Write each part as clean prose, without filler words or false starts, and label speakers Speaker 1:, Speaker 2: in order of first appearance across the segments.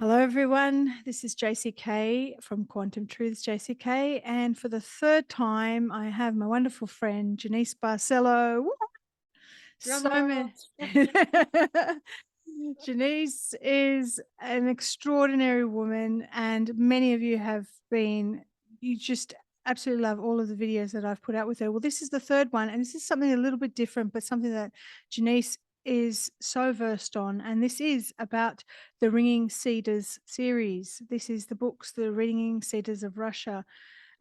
Speaker 1: Hello, everyone. This is JCK from Quantum Truths, JCK. And for the third time, I have my wonderful friend, Jeanice Barcelo. Woo!
Speaker 2: Drum
Speaker 1: So
Speaker 2: roll.
Speaker 1: many. Jeanice is an extraordinary woman, and many of you you just absolutely love all of the videos that I've put out with her. Well, this is the third one, and this is something a little bit different, but something that Jeanice is so versed on. And this is about the Ringing Cedars series. This is the books, The Ringing Cedars of Russia,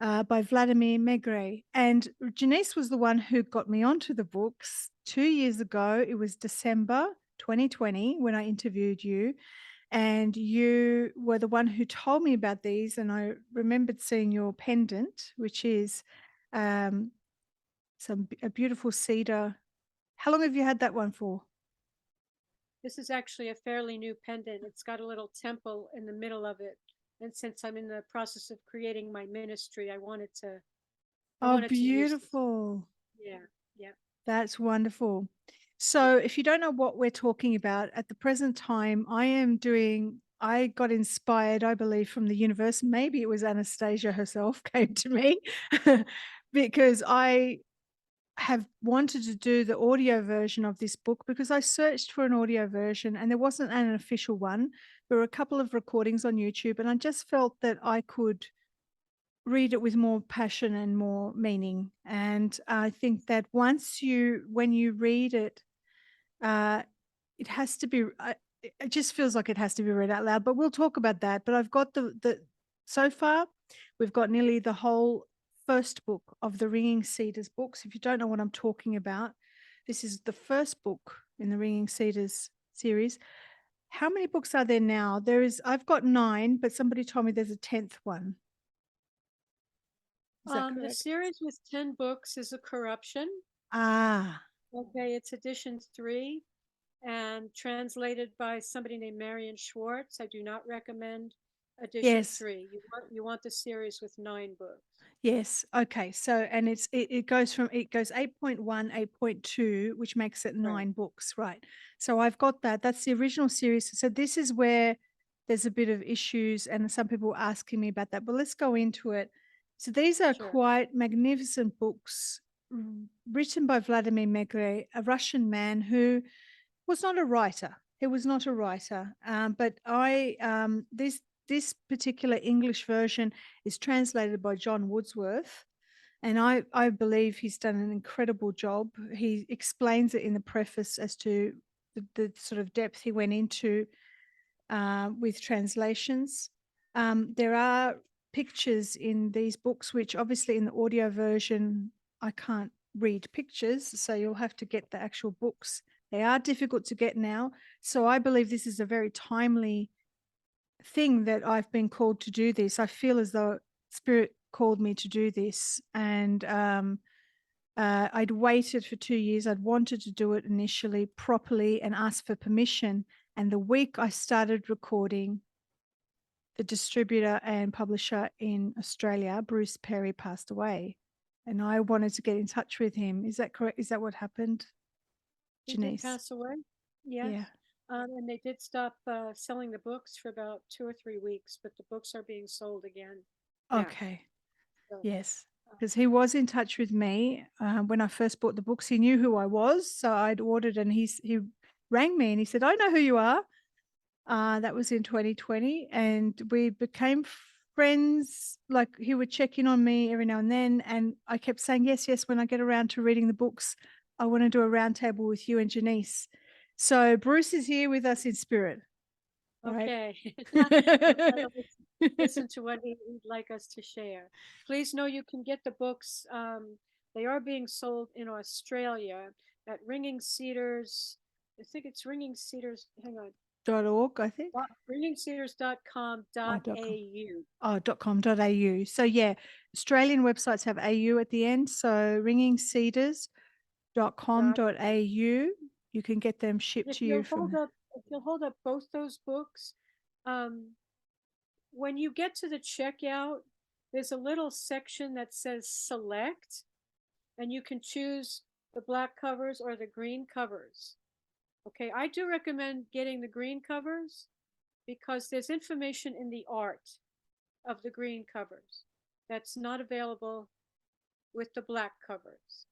Speaker 1: by Vladimir Megre. And Janice was the one who got me onto the books 2 years ago. It was December 2020 when I interviewed you. And you were the one who told me about these. And I remembered seeing your pendant, which is um, a beautiful cedar. How long have you had that one for?
Speaker 2: This is actually a fairly new pendant. It's got a little temple in the middle of it. And since I'm in the process of creating my ministry, I
Speaker 1: Oh,
Speaker 2: wanted to use this.
Speaker 1: beautiful.
Speaker 2: Yeah, yeah.
Speaker 1: That's wonderful. So, if you don't know what we're talking about, at the present time, I got inspired, I believe, from the universe. Maybe it was Anastasia herself came to me because I have wanted to do the audio version of this book because I searched for an audio version and there wasn't an official one. There were a couple of recordings on YouTube, and I just felt that I could read it with more passion and more meaning. And I think that when you read it, uh, it has to be, it just feels like it has to be read out loud, but we'll talk about that. But I've got so far, we've got nearly the whole first book of the Ringing Cedars books. If you don't know what I'm talking about, this is the first book in the Ringing Cedars series. How many books are there now? I've got 9, but somebody told me there's a 10th one. Is that
Speaker 2: The
Speaker 1: correct?
Speaker 2: series with 10 books is a corruption.
Speaker 1: Ah,
Speaker 2: Okay, it's edition 3 and translated by somebody named Marion Schwartz. I do not recommend edition
Speaker 1: yes.
Speaker 2: 3. You want the series with 9 books.
Speaker 1: Yes. Okay. So, and it goes 8.1, 8.2, which makes it
Speaker 2: Right.
Speaker 1: 9 books, right? So I've got that. That's the original series. So this is where there's a bit of issues, and some people are asking me about that. But let's go into it. So these are
Speaker 2: Sure.
Speaker 1: quite magnificent books written by Vladimir Megre, a Russian man who was not a writer. He was not a writer. But this particular English version is translated by John Wordsworth, and I believe he's done an incredible job. He explains it in the preface as to the sort of depth he went into with translations. There are pictures in these books, which obviously in the audio version I can't read pictures, so you'll have to get the actual books. They are difficult to get now, so I believe this is a very timely thing that I've been called to do this. I feel as though Spirit called me to do this, and I'd waited for 2 years. I'd wanted to do it initially properly and ask for permission. And the week I started recording, the distributor and publisher in Australia, Bruce Perry, passed away. And I wanted to get in touch with him. Is that correct? Is that what happened,
Speaker 2: He did
Speaker 1: Janice?
Speaker 2: pass away.
Speaker 1: Yeah.
Speaker 2: Yes. And they did stop selling the books for about 2 or 3 weeks, but the books are being sold again. Yeah.
Speaker 1: Okay.
Speaker 2: So,
Speaker 1: Yes.
Speaker 2: uh,
Speaker 1: Because he was in touch with me when I first bought the books. He knew who I was. So I'd ordered, and he rang me and he said, I know who you are. That was in 2020. And we became friends. Like, he would check in on me every now and then. And I kept saying, yes, yes, when I get around to reading the books, I want to do a roundtable with you and Janice. So Bruce is here with us in spirit. Right.
Speaker 2: okay. We'll try to listen to what he'd like us to share. Please know you can get the books. They are being sold in Australia at Ringing Cedars. I think it's Ringing Cedars. Hang on.
Speaker 1: .org, I think. Oh, .com.
Speaker 2: ringingcedars.com.au.
Speaker 1: Oh, .com.au. So yeah, Australian websites have AU at the end. So
Speaker 2: Dot
Speaker 1: ringingcedars.com.au. You can get them shipped
Speaker 2: If
Speaker 1: to you
Speaker 2: you'll
Speaker 1: from.
Speaker 2: hold up both those books, um, when you get to the checkout, there's a little section that says select, and you can choose the black covers or the green covers. Okay, I do recommend getting the green covers because there's information in the art of the green covers that's not available with the black covers.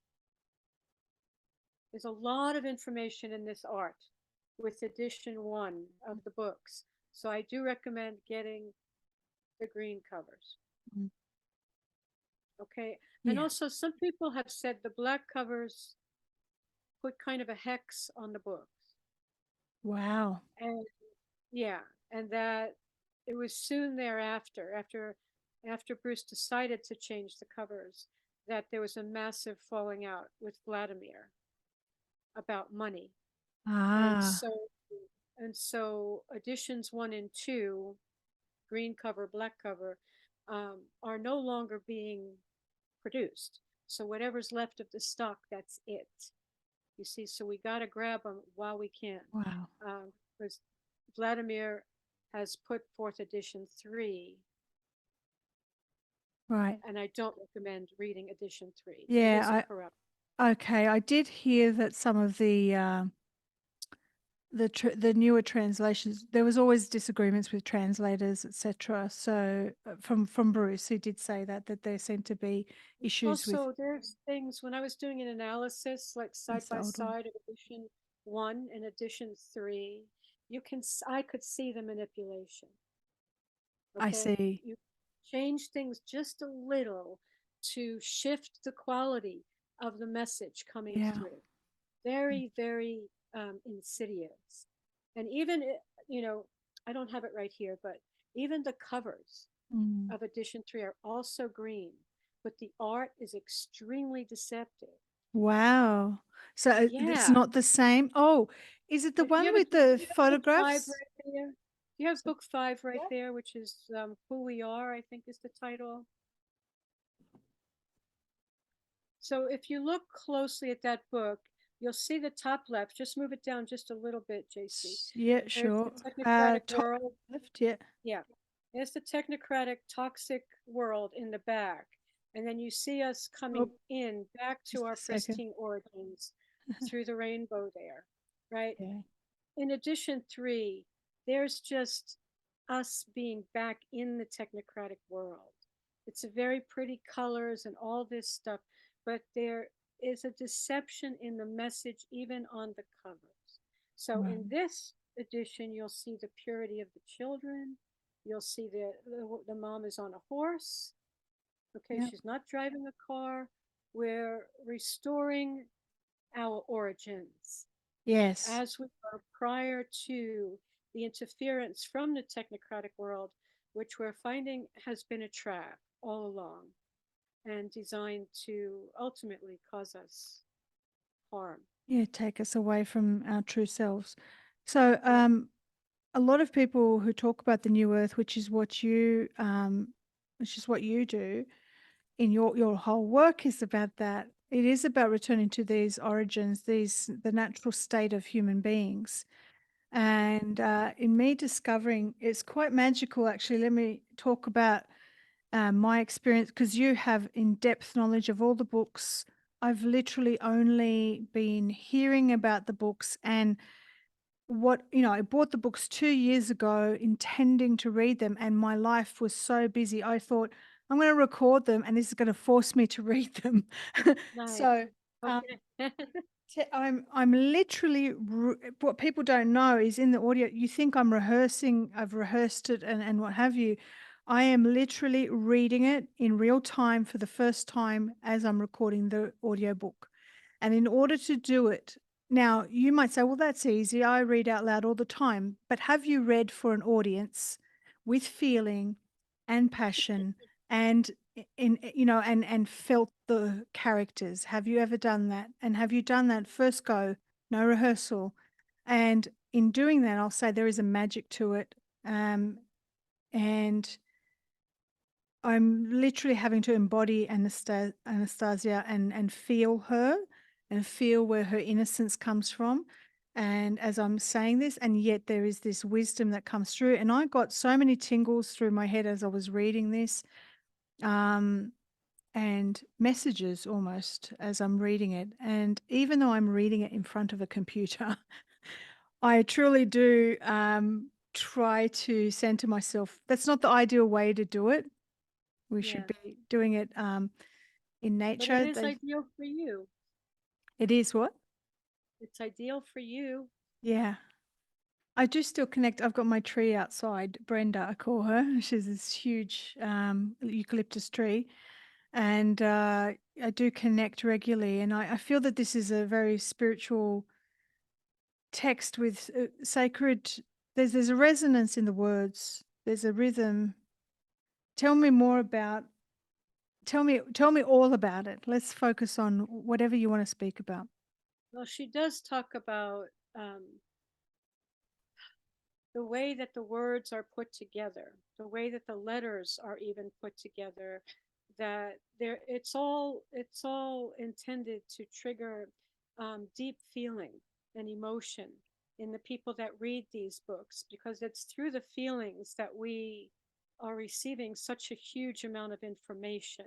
Speaker 2: There's a lot of information in this art with edition 1 of the books. So I do recommend getting the green covers.
Speaker 1: Mm.
Speaker 2: Okay. And
Speaker 1: Yeah.
Speaker 2: also, some people have said the black covers put kind of a hex on the books.
Speaker 1: Wow.
Speaker 2: And yeah, and that it was soon thereafter, after Bruce decided to change the covers, that there was a massive falling out with Vladimir about money. And
Speaker 1: Ah.
Speaker 2: so editions 1 and 2, green cover, black cover, are no longer being produced. So whatever's left of the stock, that's it. You see, so we got to grab them while we can.
Speaker 1: Wow.
Speaker 2: Because Vladimir has put forth edition 3,
Speaker 1: Right.
Speaker 2: and I don't recommend reading edition 3. It is
Speaker 1: Yeah.
Speaker 2: corrupt.
Speaker 1: Okay. I did hear that some of the newer translations, there was always disagreements with translators, etc. So from Bruce, he did say that there seemed to be issues with
Speaker 2: Also, there's things when I was doing an analysis, like side
Speaker 1: the
Speaker 2: by
Speaker 1: old one.
Speaker 2: side of edition 1 and edition 3, I could see the manipulation.
Speaker 1: I
Speaker 2: Okay,
Speaker 1: see.
Speaker 2: you change things just a little to shift the quality of the message coming
Speaker 1: Yeah.
Speaker 2: through. Very, very insidious. And even, I don't have it right here, but even the covers
Speaker 1: Mm.
Speaker 2: of edition 3 are also green, but the art is extremely deceptive.
Speaker 1: Wow. So it's
Speaker 2: Yeah.
Speaker 1: not the same. Oh, is it the
Speaker 2: Do you
Speaker 1: one
Speaker 2: have,
Speaker 1: with
Speaker 2: do
Speaker 1: the
Speaker 2: you have book 5
Speaker 1: photographs?
Speaker 2: right there? Do you have
Speaker 1: So-
Speaker 2: book 5 right
Speaker 1: yeah.
Speaker 2: there, which is Who We Are, I think is the title? So if you look closely at that book, you'll see the top left. Just move it down just a little bit, JC.
Speaker 1: Yeah,
Speaker 2: There's
Speaker 1: sure.
Speaker 2: the technocratic
Speaker 1: Top
Speaker 2: world.
Speaker 1: left, yeah.
Speaker 2: Yeah. There's the technocratic toxic world in the back. And then you see us coming
Speaker 1: Oh,
Speaker 2: in back to
Speaker 1: just
Speaker 2: our
Speaker 1: a second.
Speaker 2: pristine origins through the rainbow there, right?
Speaker 1: Yeah.
Speaker 2: In edition 3, there's just us being back in the technocratic world. It's a very pretty colors and all this stuff, but there is a deception in the message even on the covers. So
Speaker 1: Right.
Speaker 2: in this edition, you'll see the purity of the children. You'll see the mom is on a horse. Okay,
Speaker 1: Yeah.
Speaker 2: she's not driving a car. We're restoring our origins
Speaker 1: Yes.
Speaker 2: as we were prior to the interference from the technocratic world, which we're finding has been a trap all along and designed to ultimately cause us harm.
Speaker 1: Yeah, take us away from our true selves. So,
Speaker 2: Yep.
Speaker 1: a lot of people who talk about the new earth, which is what you do in your whole work is about that. It is about returning to these origins, the natural state of human beings. And in me discovering, it's quite magical, actually. Let me talk about my experience because you have in-depth knowledge of all the books. I've literally only been hearing about the books and I bought the books 2 years ago intending to read them, and my life was so busy. I thought, I'm going to record them, and this is going to force me to read them.
Speaker 2: Nice.
Speaker 1: So, um,
Speaker 2: Okay.
Speaker 1: I'm literally what people don't know is in the audio. You think I'm rehearsing, I've rehearsed it, and what have you. I am literally reading it in real time for the first time as I'm recording the audiobook. And in order to do it, now you might say, well, that's easy. I read out loud all the time. But have you read for an audience with feeling and passion and and felt the characters? Have you ever done that? And have you done that first go, no rehearsal? And in doing that, I'll say there is a magic to it. And I'm literally having to embody Anastasia and feel her and feel where her innocence comes from. And as I'm saying this, and yet there is this wisdom that comes through. And I got so many tingles through my head as I was reading this, and messages almost as I'm reading it. And even though I'm reading it in front of a computer, I truly do try to center myself. That's not the ideal way to do it. We should
Speaker 2: Yeah.
Speaker 1: be doing it in
Speaker 2: But it
Speaker 1: nature.
Speaker 2: is ideal for you.
Speaker 1: It is what?
Speaker 2: It's ideal for you.
Speaker 1: Yeah. I do still connect. I've got my tree outside, Brenda, I call her. She's this huge eucalyptus tree. And I do connect regularly. And I feel that this is a very spiritual text with sacred. There's a resonance in the words. There's a rhythm. Tell me more about. Tell me all about it. Let's focus on whatever you want to speak about.
Speaker 2: Well, she does talk about um, the way that the words are put together, the way that the letters are even put together, that there it's all intended to trigger deep feeling and emotion in the people that read these books, because it's through the feelings that we are receiving such a huge amount of information.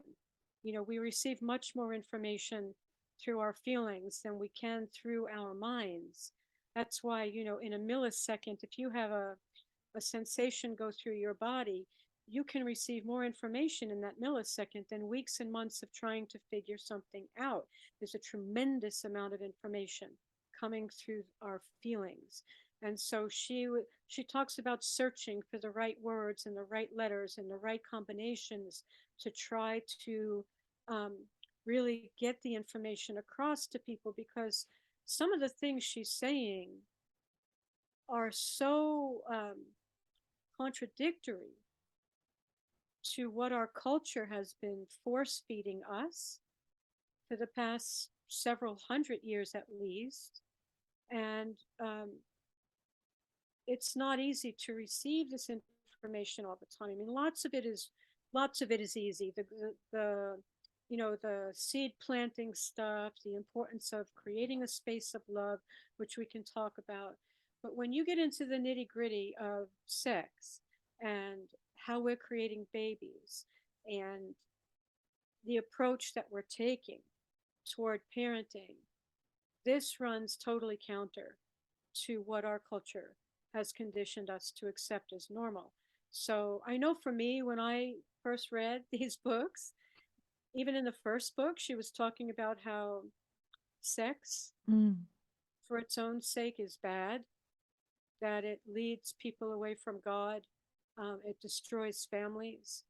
Speaker 2: You know, we receive much more information through our feelings than we can through our minds. That's why, you know, in a millisecond, if you have a sensation go through your body, you can receive more information in that millisecond than weeks and months of trying to figure something out. There's a tremendous amount of information coming through our feelings. And so she talks about searching for the right words and the right letters and the right combinations to try to um, really get the information across to people, because some of the things she's saying are so contradictory to what our culture has been force feeding us for the past several hundred years at least. And it's not easy to receive this information all the time. I mean, lots of it is easy. The you know, the seed planting stuff, the importance of creating a space of love, which we can talk about. But when you get into the nitty gritty of sex and how we're creating babies and the approach that we're taking toward parenting, this runs totally counter to what our culture has conditioned us to accept as normal. So I know for me, when I first read these books, even in the first book, she was talking about how sex
Speaker 1: Mm.
Speaker 2: for its own sake is bad, that it leads people away from God, it destroys families.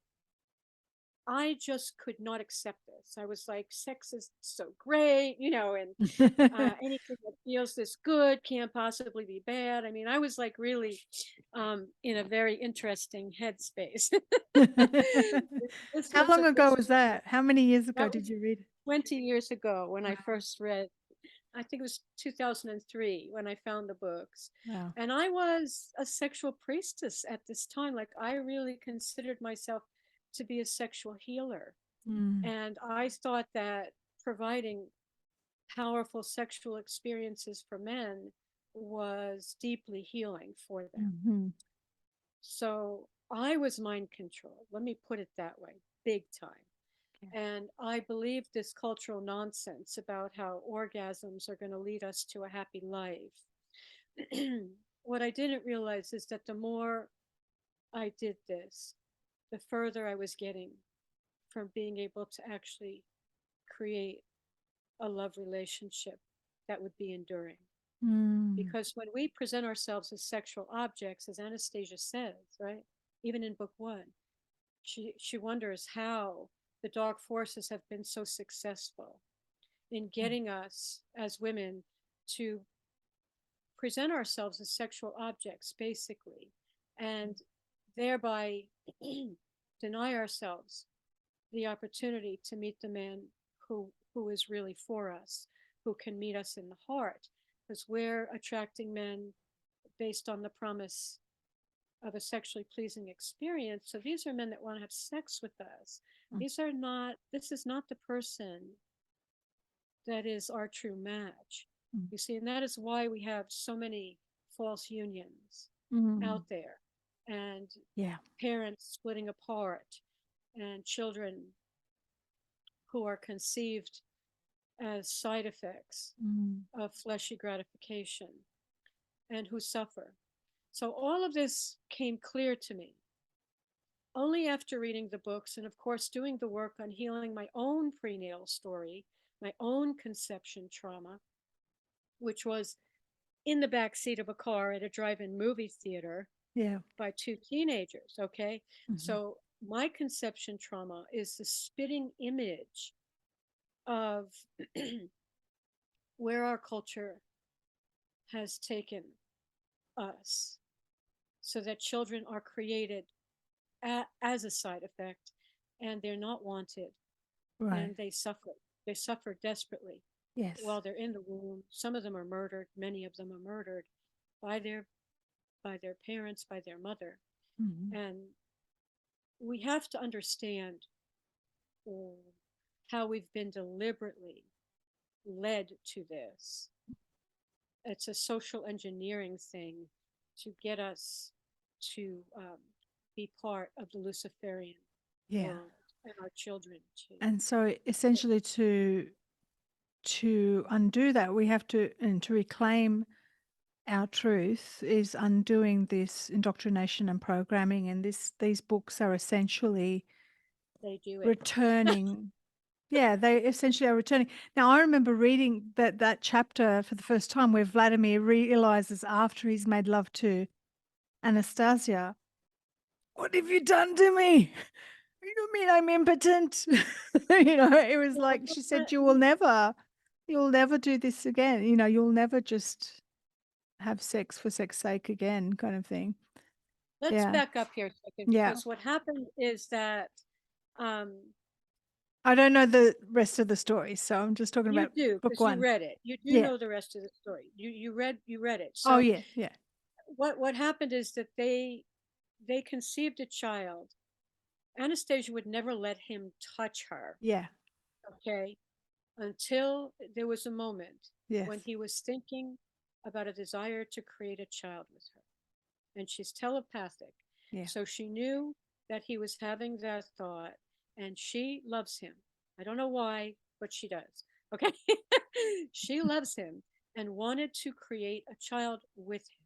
Speaker 2: I just could not accept this. I was like, sex is so great, you know, and anything that feels this good can't possibly be bad. I mean, I was like really in a very interesting headspace. This
Speaker 1: How
Speaker 2: was
Speaker 1: long
Speaker 2: a,
Speaker 1: ago
Speaker 2: this
Speaker 1: was that? How many years ago
Speaker 2: that
Speaker 1: did
Speaker 2: was
Speaker 1: you read it?
Speaker 2: 20 years ago when I
Speaker 1: Wow.
Speaker 2: first read. I think it was 2003 when I found the books.
Speaker 1: Wow.
Speaker 2: And I was a sexual priestess at this time. Like, I really considered myself to be a sexual healer.
Speaker 1: Mm.
Speaker 2: And I thought that providing powerful sexual experiences for men was deeply healing for them.
Speaker 1: Mhm.
Speaker 2: So I was mind controlled. Let me put it that way, big time.
Speaker 1: Yeah.
Speaker 2: And I believe this cultural nonsense about how orgasms are going to lead us to a happy life. What I didn't realize is that the more I did this, the further I was getting from being able to actually create a love relationship that would be enduring.
Speaker 1: Mm.
Speaker 2: Because when we present ourselves as sexual objects, as Anastasia says, right, even in book one, she wonders how the dark forces have been so successful in getting us as women to present ourselves as sexual objects, basically, and thereby deny ourselves the opportunity to meet the man who is really for us, who can meet us in the heart, because we're attracting men based on the promise of a sexually pleasing experience. So these are men that want to have sex with us.
Speaker 1: Mm.
Speaker 2: This is not the person that is our true match.
Speaker 1: Mm.
Speaker 2: You see, and that is why we have so many false unions
Speaker 1: Mm.
Speaker 2: out there, and
Speaker 1: Yeah.
Speaker 2: parents splitting apart, and children who are conceived as side effects
Speaker 1: Mm.
Speaker 2: of fleshy gratification and who suffer. So all of this came clear to me only after reading the books and, of course, doing the work on healing my own prenatal story, my own conception trauma, which was in the back seat of a car at a drive-in movie theater
Speaker 1: Yeah.
Speaker 2: by two teenagers. Okay.
Speaker 1: Mhm.
Speaker 2: So my conception trauma is the spitting image of where our culture has taken us so that children are created as a side effect and they're not wanted
Speaker 1: Right.
Speaker 2: and they suffer. They suffer desperately
Speaker 1: Yes.
Speaker 2: while they're in the womb. Some of them are murdered. Many of them are murdered by their parents, by their mother.
Speaker 1: Mhm.
Speaker 2: And we have to understand how we've been deliberately led to this. It's a social engineering thing to get us to be part of the Luciferian
Speaker 1: Yeah.
Speaker 2: world and our children too.
Speaker 1: And so essentially to undo that, we have to, and to reclaim our truth is undoing this indoctrination and programming, and these books are essentially
Speaker 2: They do it.
Speaker 1: returning. Yeah, they essentially are returning. Now, I remember reading that chapter for the first time where Vladimir realizes after he's made love to Anastasia, "What have you done to me? You mean I'm impotent?" It was
Speaker 2: Well,
Speaker 1: like she said, you'll never do this again. You'll never just have sex for sex sake again, kind of thing.
Speaker 2: let's
Speaker 1: Yeah,
Speaker 2: back up here a second
Speaker 1: yeah.
Speaker 2: because what happened is that um,
Speaker 1: I don't know the rest of the story, so I'm just talking
Speaker 2: you
Speaker 1: about
Speaker 2: do
Speaker 1: book
Speaker 2: because you
Speaker 1: one.
Speaker 2: read it. You do
Speaker 1: Yeah.
Speaker 2: know the rest of the story. You read it.
Speaker 1: Oh,
Speaker 2: So
Speaker 1: yeah, yeah,
Speaker 2: what happened is that they conceived a child. Anastasia would never let him touch her.
Speaker 1: yeah.
Speaker 2: Okay, until there was a moment
Speaker 1: Yes.
Speaker 2: when he was thinking about a desire to create a child with her. And she's telepathic.
Speaker 1: Yeah.
Speaker 2: So she knew that he was having that thought and she loves him. I don't know why, but she does. Okay. She loves him and wanted to create a child with him.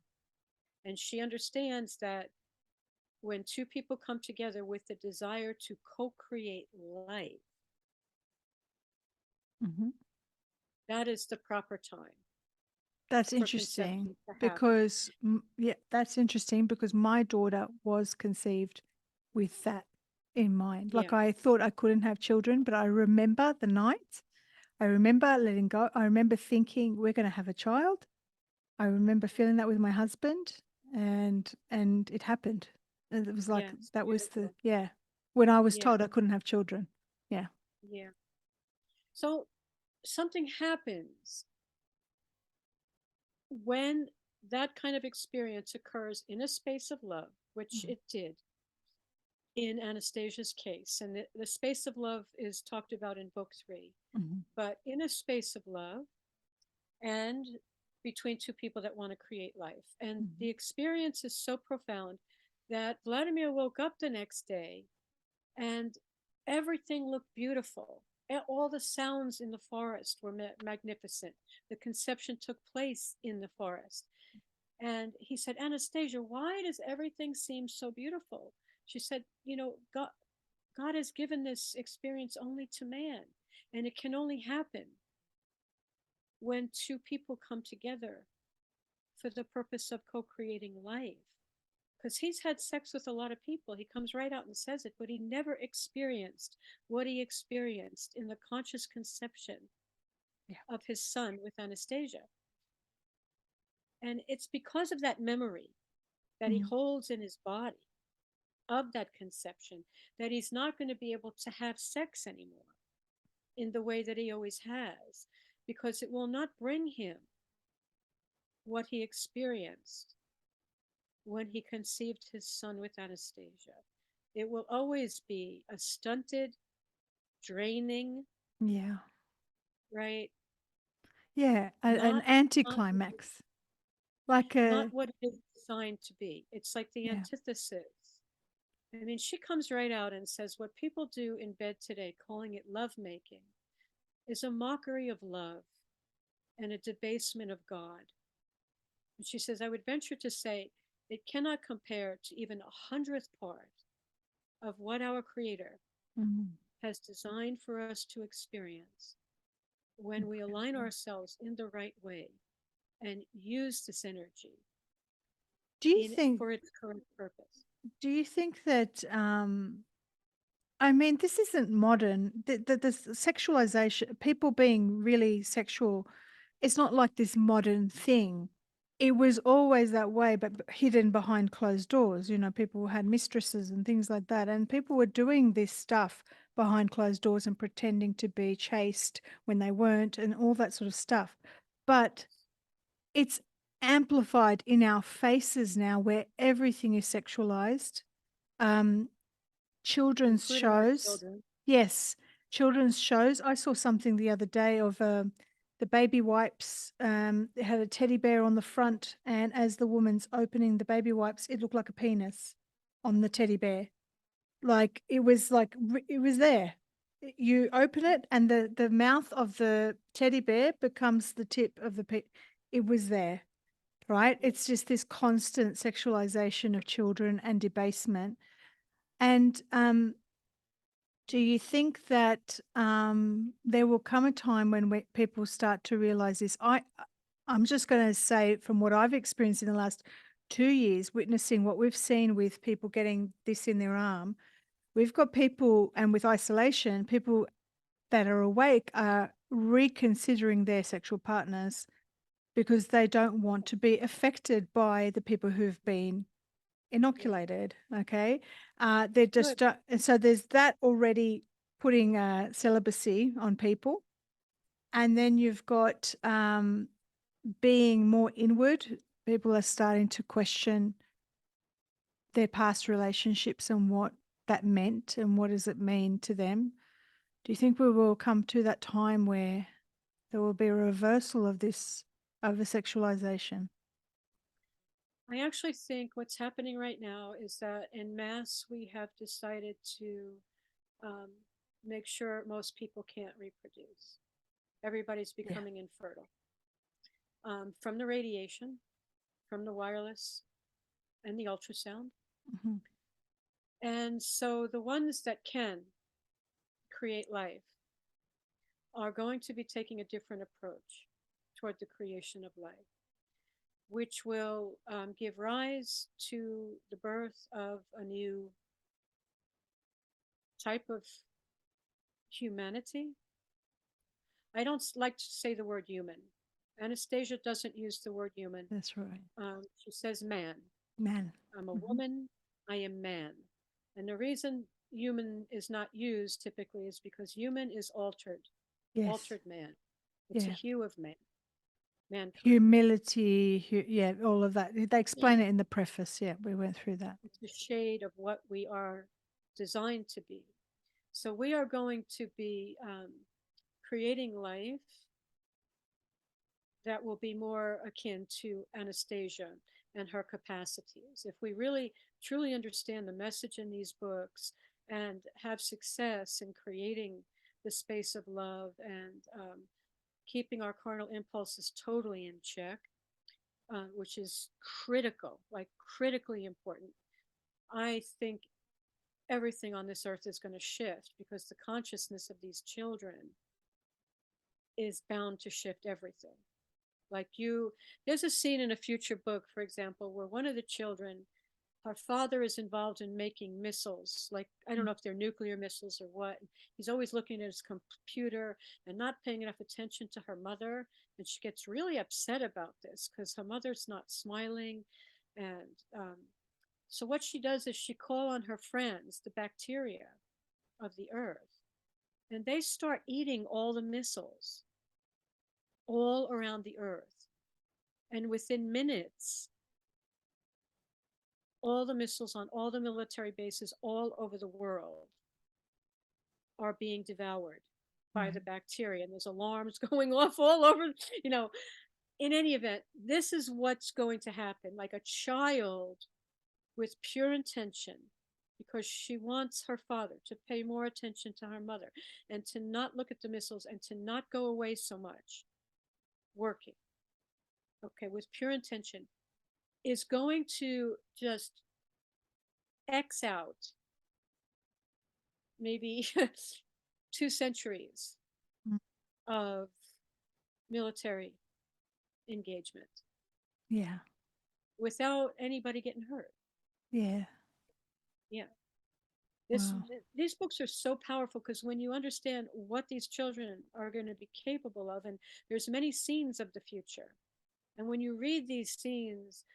Speaker 2: And she understands that when two people come together with the desire to co create life,
Speaker 1: Mhm.
Speaker 2: that is the proper time
Speaker 1: That's
Speaker 2: for
Speaker 1: interesting
Speaker 2: conception to happen.
Speaker 1: because, yeah, that's interesting because my daughter was conceived with that in mind.
Speaker 2: Yeah.
Speaker 1: Like I thought I couldn't have children, but I remember the night. I remember letting go. I remember thinking we're going to have a child. I remember feeling that with my husband, and it happened. And it was like
Speaker 2: Yeah. It's
Speaker 1: that was the
Speaker 2: beautiful.
Speaker 1: yeah. When I was
Speaker 2: Yeah.
Speaker 1: told I couldn't have children. Yeah.
Speaker 2: Yeah. So something happens when that kind of experience occurs in a space of love, which
Speaker 1: Mhm.
Speaker 2: it did in Anastasia's case. And the space of love is talked about in book 3.
Speaker 1: Mhm.
Speaker 2: But in a space of love and between two people that want to create life. And the
Speaker 1: Mhm.
Speaker 2: experience is so profound that Vladimir woke up the next day and everything looked beautiful. All the sounds in the forest were magnificent. The conception took place in the forest. And he said, Anastasia, why does everything seem so beautiful? She said, God has given this experience only to man, and it can only happen when two people come together for the purpose of co creating life. Because he's had sex with a lot of people. He comes right out and says it, but he never experienced what he experienced in the conscious conception
Speaker 1: Yeah.
Speaker 2: of his son with Anastasia. And it's because of that memory that he
Speaker 1: Mhm.
Speaker 2: holds in his body of that conception that he's not going to be able to have sex anymore in the way that he always has, because it will not bring him what he experienced when he conceived his son with Anastasia. It will always be a stunted, draining,
Speaker 1: Yeah.
Speaker 2: right?
Speaker 1: Yeah. An
Speaker 2: Not not
Speaker 1: anticlimax. Like
Speaker 2: not
Speaker 1: a
Speaker 2: what it is designed to be. It's like the
Speaker 1: yeah.
Speaker 2: antithesis. I mean, she comes right out and says what people do in bed today, calling it lovemaking, is a mockery of love and a debasement of God. And she says, I would venture to say It cannot compare to even 100th part of what our Creator
Speaker 1: Mhm.
Speaker 2: has designed for us to experience when we align
Speaker 1: Incredible.
Speaker 2: ourselves in the right way and use this energy
Speaker 1: Do you
Speaker 2: in
Speaker 1: think
Speaker 2: for its correct purpose.
Speaker 1: do you think that I mean, this isn't modern. The sexualization, people being really sexual, it's not like this modern thing. It was always that way, but hidden behind closed doors. You know, people had mistresses and things like that, and people were doing this stuff behind closed doors and pretending to be chaste when they weren't, and all that sort of stuff. But it's amplified in our faces now, where everything is sexualized. Um, Children's
Speaker 2: Including our
Speaker 1: shows.
Speaker 2: children.
Speaker 1: Yes, children's shows. I saw something the other day of the baby wipes. It had a teddy bear on the front, and as the woman's opening the baby wipes, it looked like a penis on the teddy bear. Like it was there. You open it, and the mouth of the teddy bear becomes the tip of the it was there, right?
Speaker 2: Yeah.
Speaker 1: It's just this constant sexualization of children and debasement. And do you think that there will come a time when people start to realize this? I'm just going to say from what I've experienced in the last 2 years, witnessing what we've seen with people getting this in their arm. We've got people, and with isolation, people that are awake are reconsidering their sexual partners because they don't want to be affected by the people who've been
Speaker 2: Yeah.
Speaker 1: inoculated. Okay. They're
Speaker 2: Good.
Speaker 1: just, and so there's that already putting celibacy on people. And then you've got being more inward. People are starting to question their past relationships and what that meant and what does it mean to them. Do you think we will come to that time where there will be a reversal of this over sexualization?
Speaker 2: I actually think what's happening right now is that in mass we have decided to um, make sure most people can't reproduce. Everybody's
Speaker 1: Yeah.
Speaker 2: becoming infertile from the radiation, from the wireless, and the ultrasound.
Speaker 1: Mhm.
Speaker 2: And so the ones that can create life are going to be taking a different approach toward the creation of life, which will give rise to the birth of a new type of humanity. I don't like to say the word human. Anastasia doesn't use the word human.
Speaker 1: That's right.
Speaker 2: She says man.
Speaker 1: Man.
Speaker 2: I'm a
Speaker 1: Mhm.
Speaker 2: woman. I am man. And the reason human is not used typically is because human is
Speaker 1: Yes.
Speaker 2: altered man. It's a
Speaker 1: Yeah.
Speaker 2: hue of man, mankind.
Speaker 1: Humility, yeah, all of that. They
Speaker 2: Yeah.
Speaker 1: explain it in the preface. Yeah, we went through that.
Speaker 2: It's a shade of what we are designed to be. So we are going to be creating life that will be more akin to Anastasia and her capacities. If we really truly understand the message in these books and have success in creating the space of love and keeping our carnal impulses totally in check, which is critical, like critically important, I think everything on this earth is going to shift because the consciousness of these children is bound to shift everything. Like there's a scene in a future book, for example, where one of the children, her father is involved in making missiles. Like, I don't
Speaker 1: Mm.
Speaker 2: know if they're nuclear missiles or what. He's always looking at his computer and not paying enough attention to her mother. And she gets really upset about this because her mother's not smiling. And so what she does is she call on her friends, the bacteria of the earth, and they start eating all the missiles all around the earth. And within minutes, all the missiles on all the military bases all over the world are being devoured by the
Speaker 1: Right.
Speaker 2: bacteria. And there's alarms going off all over, you know. In any event, this is what's going to happen. Like a child with pure intention, because she wants her father to pay more attention to her mother and to not look at the missiles and to not go away so much working. Okay, with pure intention, is going to just X out maybe 2 centuries
Speaker 1: Mm.
Speaker 2: of military engagement
Speaker 1: Yeah.
Speaker 2: without anybody getting hurt.
Speaker 1: Yeah.
Speaker 2: Yeah. This
Speaker 1: Wow.
Speaker 2: these books are so powerful because when you understand what these children are going to be capable of, and there's many scenes of the future, and when you read these scenes,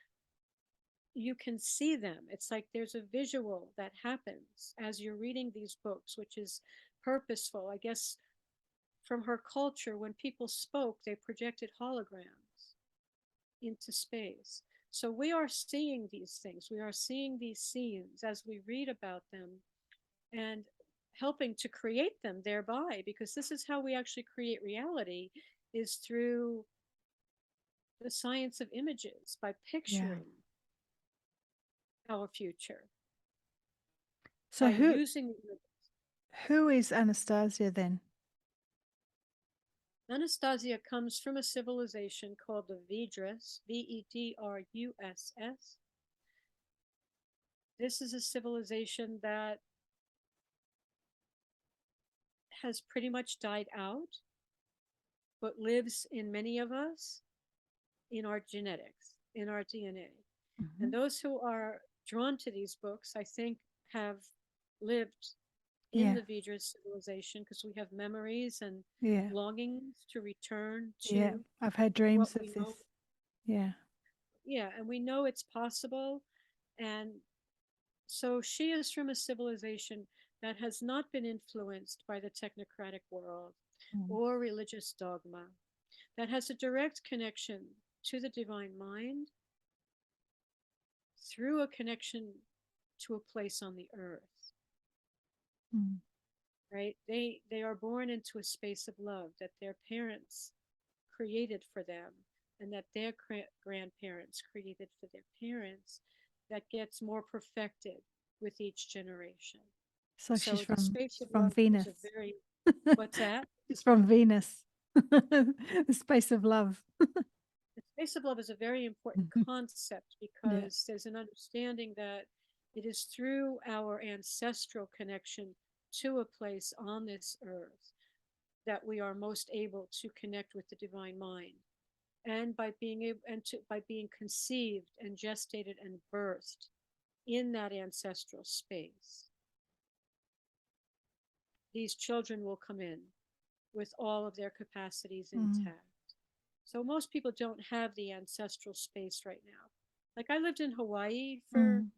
Speaker 2: you can see them. It's like there's a visual that happens as you're reading these books, which is purposeful. I guess from her culture, when people spoke, they projected holograms into space. So we are seeing these things. We are seeing these scenes as we read about them and helping to create them thereby, because this is how we actually create reality, is through the science of images, by
Speaker 1: Yeah.
Speaker 2: picturing our future,
Speaker 1: So
Speaker 2: by using images.
Speaker 1: who is Anastasia then?
Speaker 2: Anastasia comes from a civilization called the Vedrus, Vedruss. This is a civilization that has pretty much died out, but lives in many of us, in our genetics, in our DNA. And
Speaker 1: Mhm.
Speaker 2: those who are drawn to these books, I think, have lived in
Speaker 1: Yeah.
Speaker 2: the Vedrus civilization because we have memories and
Speaker 1: Yeah.
Speaker 2: longings to return
Speaker 1: Yeah.
Speaker 2: to
Speaker 1: I've had
Speaker 2: what
Speaker 1: dreams of
Speaker 2: we
Speaker 1: this.
Speaker 2: know.
Speaker 1: Yeah.
Speaker 2: Yeah, and we know it's possible. And so she is from a civilization that has not been influenced by the technocratic world
Speaker 1: Mm.
Speaker 2: or religious dogma, that has a direct connection to the divine mind through a connection to a place on the earth,
Speaker 1: Mm.
Speaker 2: right? They are born into a space of love that their parents created for them and that their grandparents created for their parents, that gets more perfected with each generation.
Speaker 1: So she's
Speaker 2: So the space of
Speaker 1: from
Speaker 2: love is
Speaker 1: Venus.
Speaker 2: a very, what's that?
Speaker 1: She's from Venus. The space of love.
Speaker 2: The space of love is a very important concept
Speaker 1: Yeah.
Speaker 2: because there's an understanding that it is through our ancestral connection to a place on this earth that we are most able to connect with the divine mind. And by being able and by being conceived and gestated and birthed in that ancestral space, these children will come in with all of their capacities
Speaker 1: Mm.
Speaker 2: intact. So most people don't have the ancestral space right now. Like I lived in Hawaii for
Speaker 1: Mm.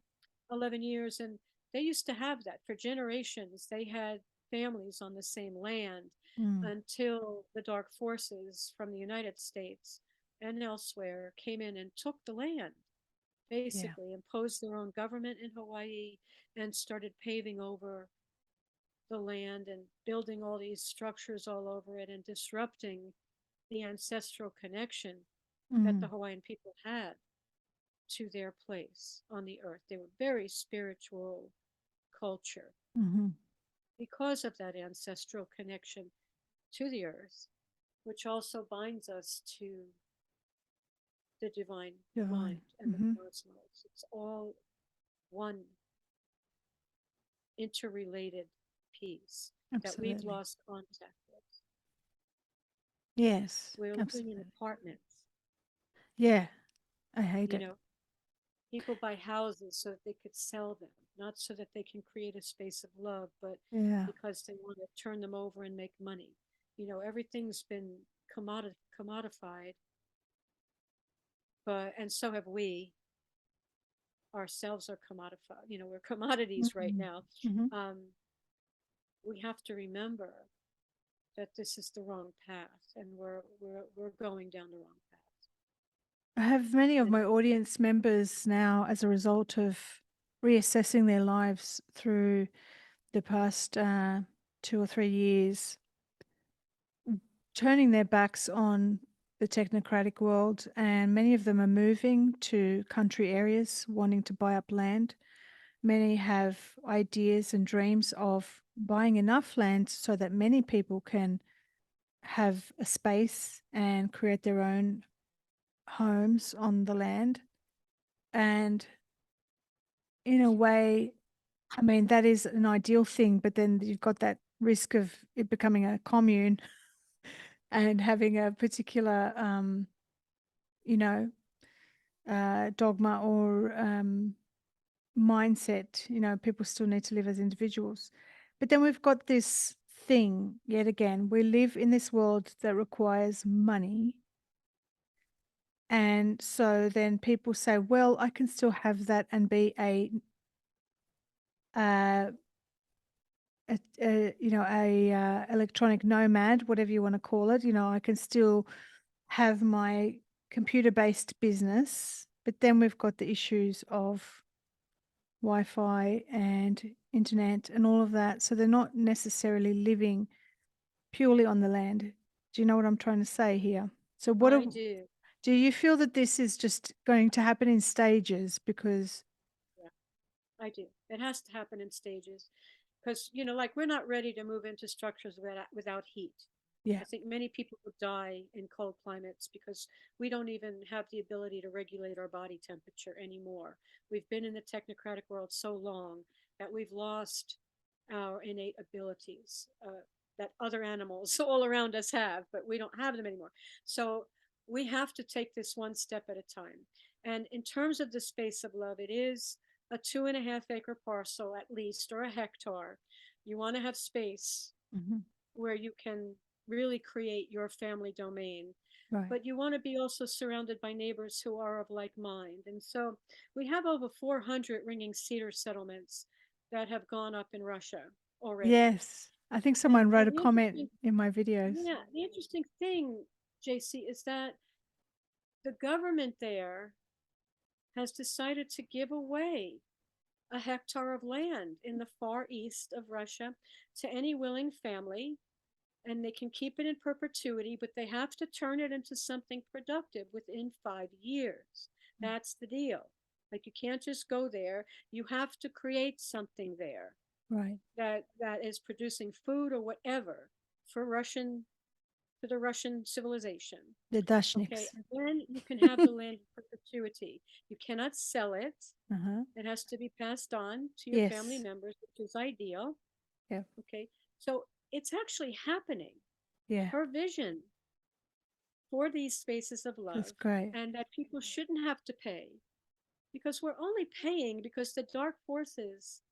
Speaker 2: 11 years and they used to have that for generations. They had families on the same land
Speaker 1: Mm.
Speaker 2: until the dark forces from the United States and elsewhere came in and took the land,
Speaker 1: Yeah.
Speaker 2: basically imposed their own government in Hawaii and started paving over the land and building all these structures all over it and disrupting the ancestral connection that the
Speaker 1: Mm.
Speaker 2: Hawaiian people had to their place on the earth. They were very spiritual culture
Speaker 1: Mm-hmm.
Speaker 2: because of that ancestral connection to the earth, which also binds us to the divine
Speaker 1: Divine.
Speaker 2: mind and the
Speaker 1: Mm-hmm.
Speaker 2: cosmos. It's all one interrelated piece that we've
Speaker 1: Absolutely.
Speaker 2: lost contact with.
Speaker 1: Yes.
Speaker 2: We're living in
Speaker 1: Absolutely.
Speaker 2: apartments,
Speaker 1: Yeah. I hate
Speaker 2: you
Speaker 1: it.
Speaker 2: know, people buy houses so that they could sell them, not so that they can create a space of love, but
Speaker 1: Yeah.
Speaker 2: because they want to turn them over and make money. You know, everything's been commodified, but and so have we. Ourselves are commodified. You know, we're commodities right
Speaker 1: Mm.
Speaker 2: now.
Speaker 1: Mm-hmm.
Speaker 2: Um, we have to remember that this is the wrong path, and we're going down the wrong path.
Speaker 1: I have many of
Speaker 2: And
Speaker 1: my audience members now as a result of reassessing their lives through the past 2 or 3 years, turning their backs on the technocratic world, and many of them are moving to country areas, wanting to buy up land. Many have ideas and dreams of buying enough land so that many people can have a space and create their own homes on the land. And in a way, I mean, that is an ideal thing, but then you've got that risk of it becoming a commune and having a particular, you know, dogma or mindset. You know, people still need to live as individuals. But then we've got this thing yet again. We live in this world that requires money. And so then people say, well, I can still have that and be uh, a electronic nomad, whatever you want to call it. You know, I can still have my computer-based business, but then we've got the issues of Wi-Fi and internet and all of that. So they're not necessarily living purely on the land. Do you know what I'm trying to say here? So
Speaker 2: I do.
Speaker 1: do you feel that this is just going to happen in stages? Because
Speaker 2: Yeah, I do. It has to happen in stages because, like we're not ready to move into structures without heat.
Speaker 1: yeah,
Speaker 2: I think many people will die in cold climates because we don't even have the ability to regulate our body temperature anymore. We've been in the technocratic world so long that we've lost our innate abilities that other animals all around us have, but we don't have them anymore. So we have to take this one step at a time. And in terms of the space of love, it is a 2.5 acre parcel at least, or a hectare. You want to have space
Speaker 1: mhm,
Speaker 2: where you can really create your family domain.
Speaker 1: right.
Speaker 2: But you want to be also surrounded by neighbors who are of like mind. And so we have over 400 ringing cedar settlements that have gone up in Russia already.
Speaker 1: Yes. I think
Speaker 2: And
Speaker 1: someone wrote
Speaker 2: and
Speaker 1: a
Speaker 2: the
Speaker 1: comment
Speaker 2: interesting
Speaker 1: in my videos.
Speaker 2: yeah, the interesting thing, JC, is that the government there has decided to give away a hectare of land in the far east of Russia to any willing family, and they can keep it in perpetuity, but they have to turn it into something productive within 5 years. That's the deal. Like you can't just go there. You have to create something there
Speaker 1: Right.
Speaker 2: that is producing food or whatever for the Russian civilization.
Speaker 1: The
Speaker 2: Okay,
Speaker 1: Dashniks.
Speaker 2: and then you can have the land in perpetuity. You cannot sell it.
Speaker 1: Uh-huh.
Speaker 2: It has to be passed on to your family
Speaker 1: Yes.
Speaker 2: members, which is ideal.
Speaker 1: Yeah.
Speaker 2: Okay, so it's actually happening.
Speaker 1: Yeah.
Speaker 2: Her vision for these spaces of
Speaker 1: That's
Speaker 2: love,
Speaker 1: great.
Speaker 2: and that people shouldn't have to pay because we're only paying because the dark forces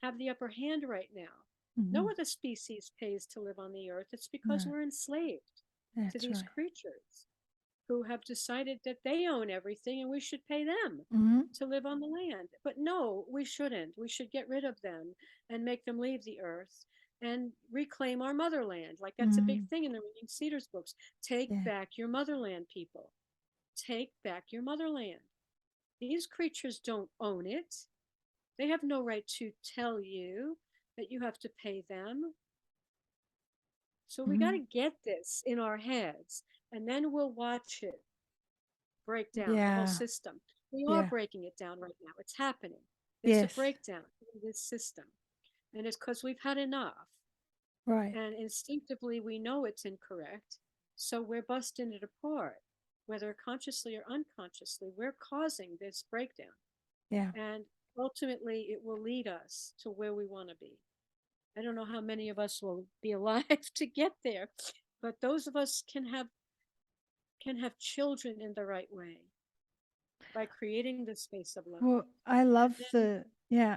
Speaker 2: have the upper hand right now.
Speaker 1: Hmm.
Speaker 2: No other species pays to live on the earth. It's because
Speaker 1: No,
Speaker 2: we're enslaved to
Speaker 1: that's
Speaker 2: these
Speaker 1: right.
Speaker 2: creatures who have decided that they own everything and we should pay them
Speaker 1: Hmm.
Speaker 2: to live on the land. But no, we shouldn't. We should get rid of them and make them leave the earth and reclaim our motherland. Like that's a big
Speaker 1: Hmm.
Speaker 2: thing in the Ringing Cedars books. Take
Speaker 1: Yeah.
Speaker 2: back your motherland, people. Take back your motherland. These creatures don't own it. They have no right to tell you that you have to pay them. So we got to
Speaker 1: Hmm.
Speaker 2: get this in our heads and then we'll watch it break down the whole
Speaker 1: Yeah.
Speaker 2: system. We are
Speaker 1: Yeah.
Speaker 2: breaking it down right now. It's happening. There's a
Speaker 1: Yes.
Speaker 2: breakdown in this system. And it's because we've had enough.
Speaker 1: Right.
Speaker 2: And instinctively, we know it's incorrect. So we're busting it apart, whether consciously or unconsciously. We're causing this breakdown.
Speaker 1: Yeah.
Speaker 2: And ultimately, it will lead us to where we want to be. I don't know how many of us will be alive to get there, but those of us can have children in the right way by creating the space of love.
Speaker 1: Well, I
Speaker 2: And
Speaker 1: love
Speaker 2: then,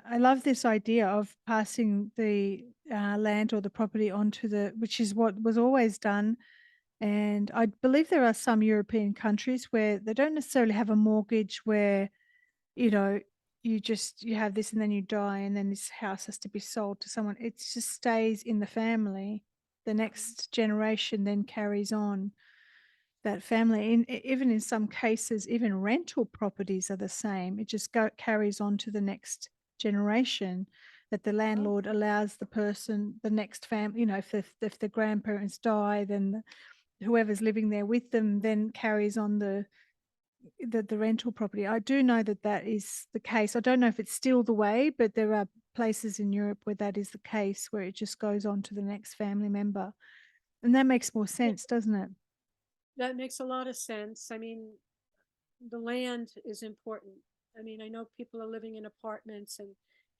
Speaker 1: I love this idea of passing the land or the property onto which is what was always done. And I believe there are some European countries where they don't necessarily have a mortgage where, you know, you have this and then you die and then this house has to be sold to someone. It just stays in the family. The next generation then carries on that family. Even in some cases, even rental properties are the same. It just carries on to the next generation. That the
Speaker 2: oh,
Speaker 1: landlord allows the person, the next family, if the grandparents die, then whoever's living there with them then carries on the rental property. I do know that that is the case. I don't know if it's still the way, but there are places in Europe where that is the case, where it just goes on to the next family member. And that makes more
Speaker 2: yeah,
Speaker 1: sense, doesn't it?
Speaker 2: that makes a lot of sense. I mean, the land is important. I mean, I know people are living in apartments and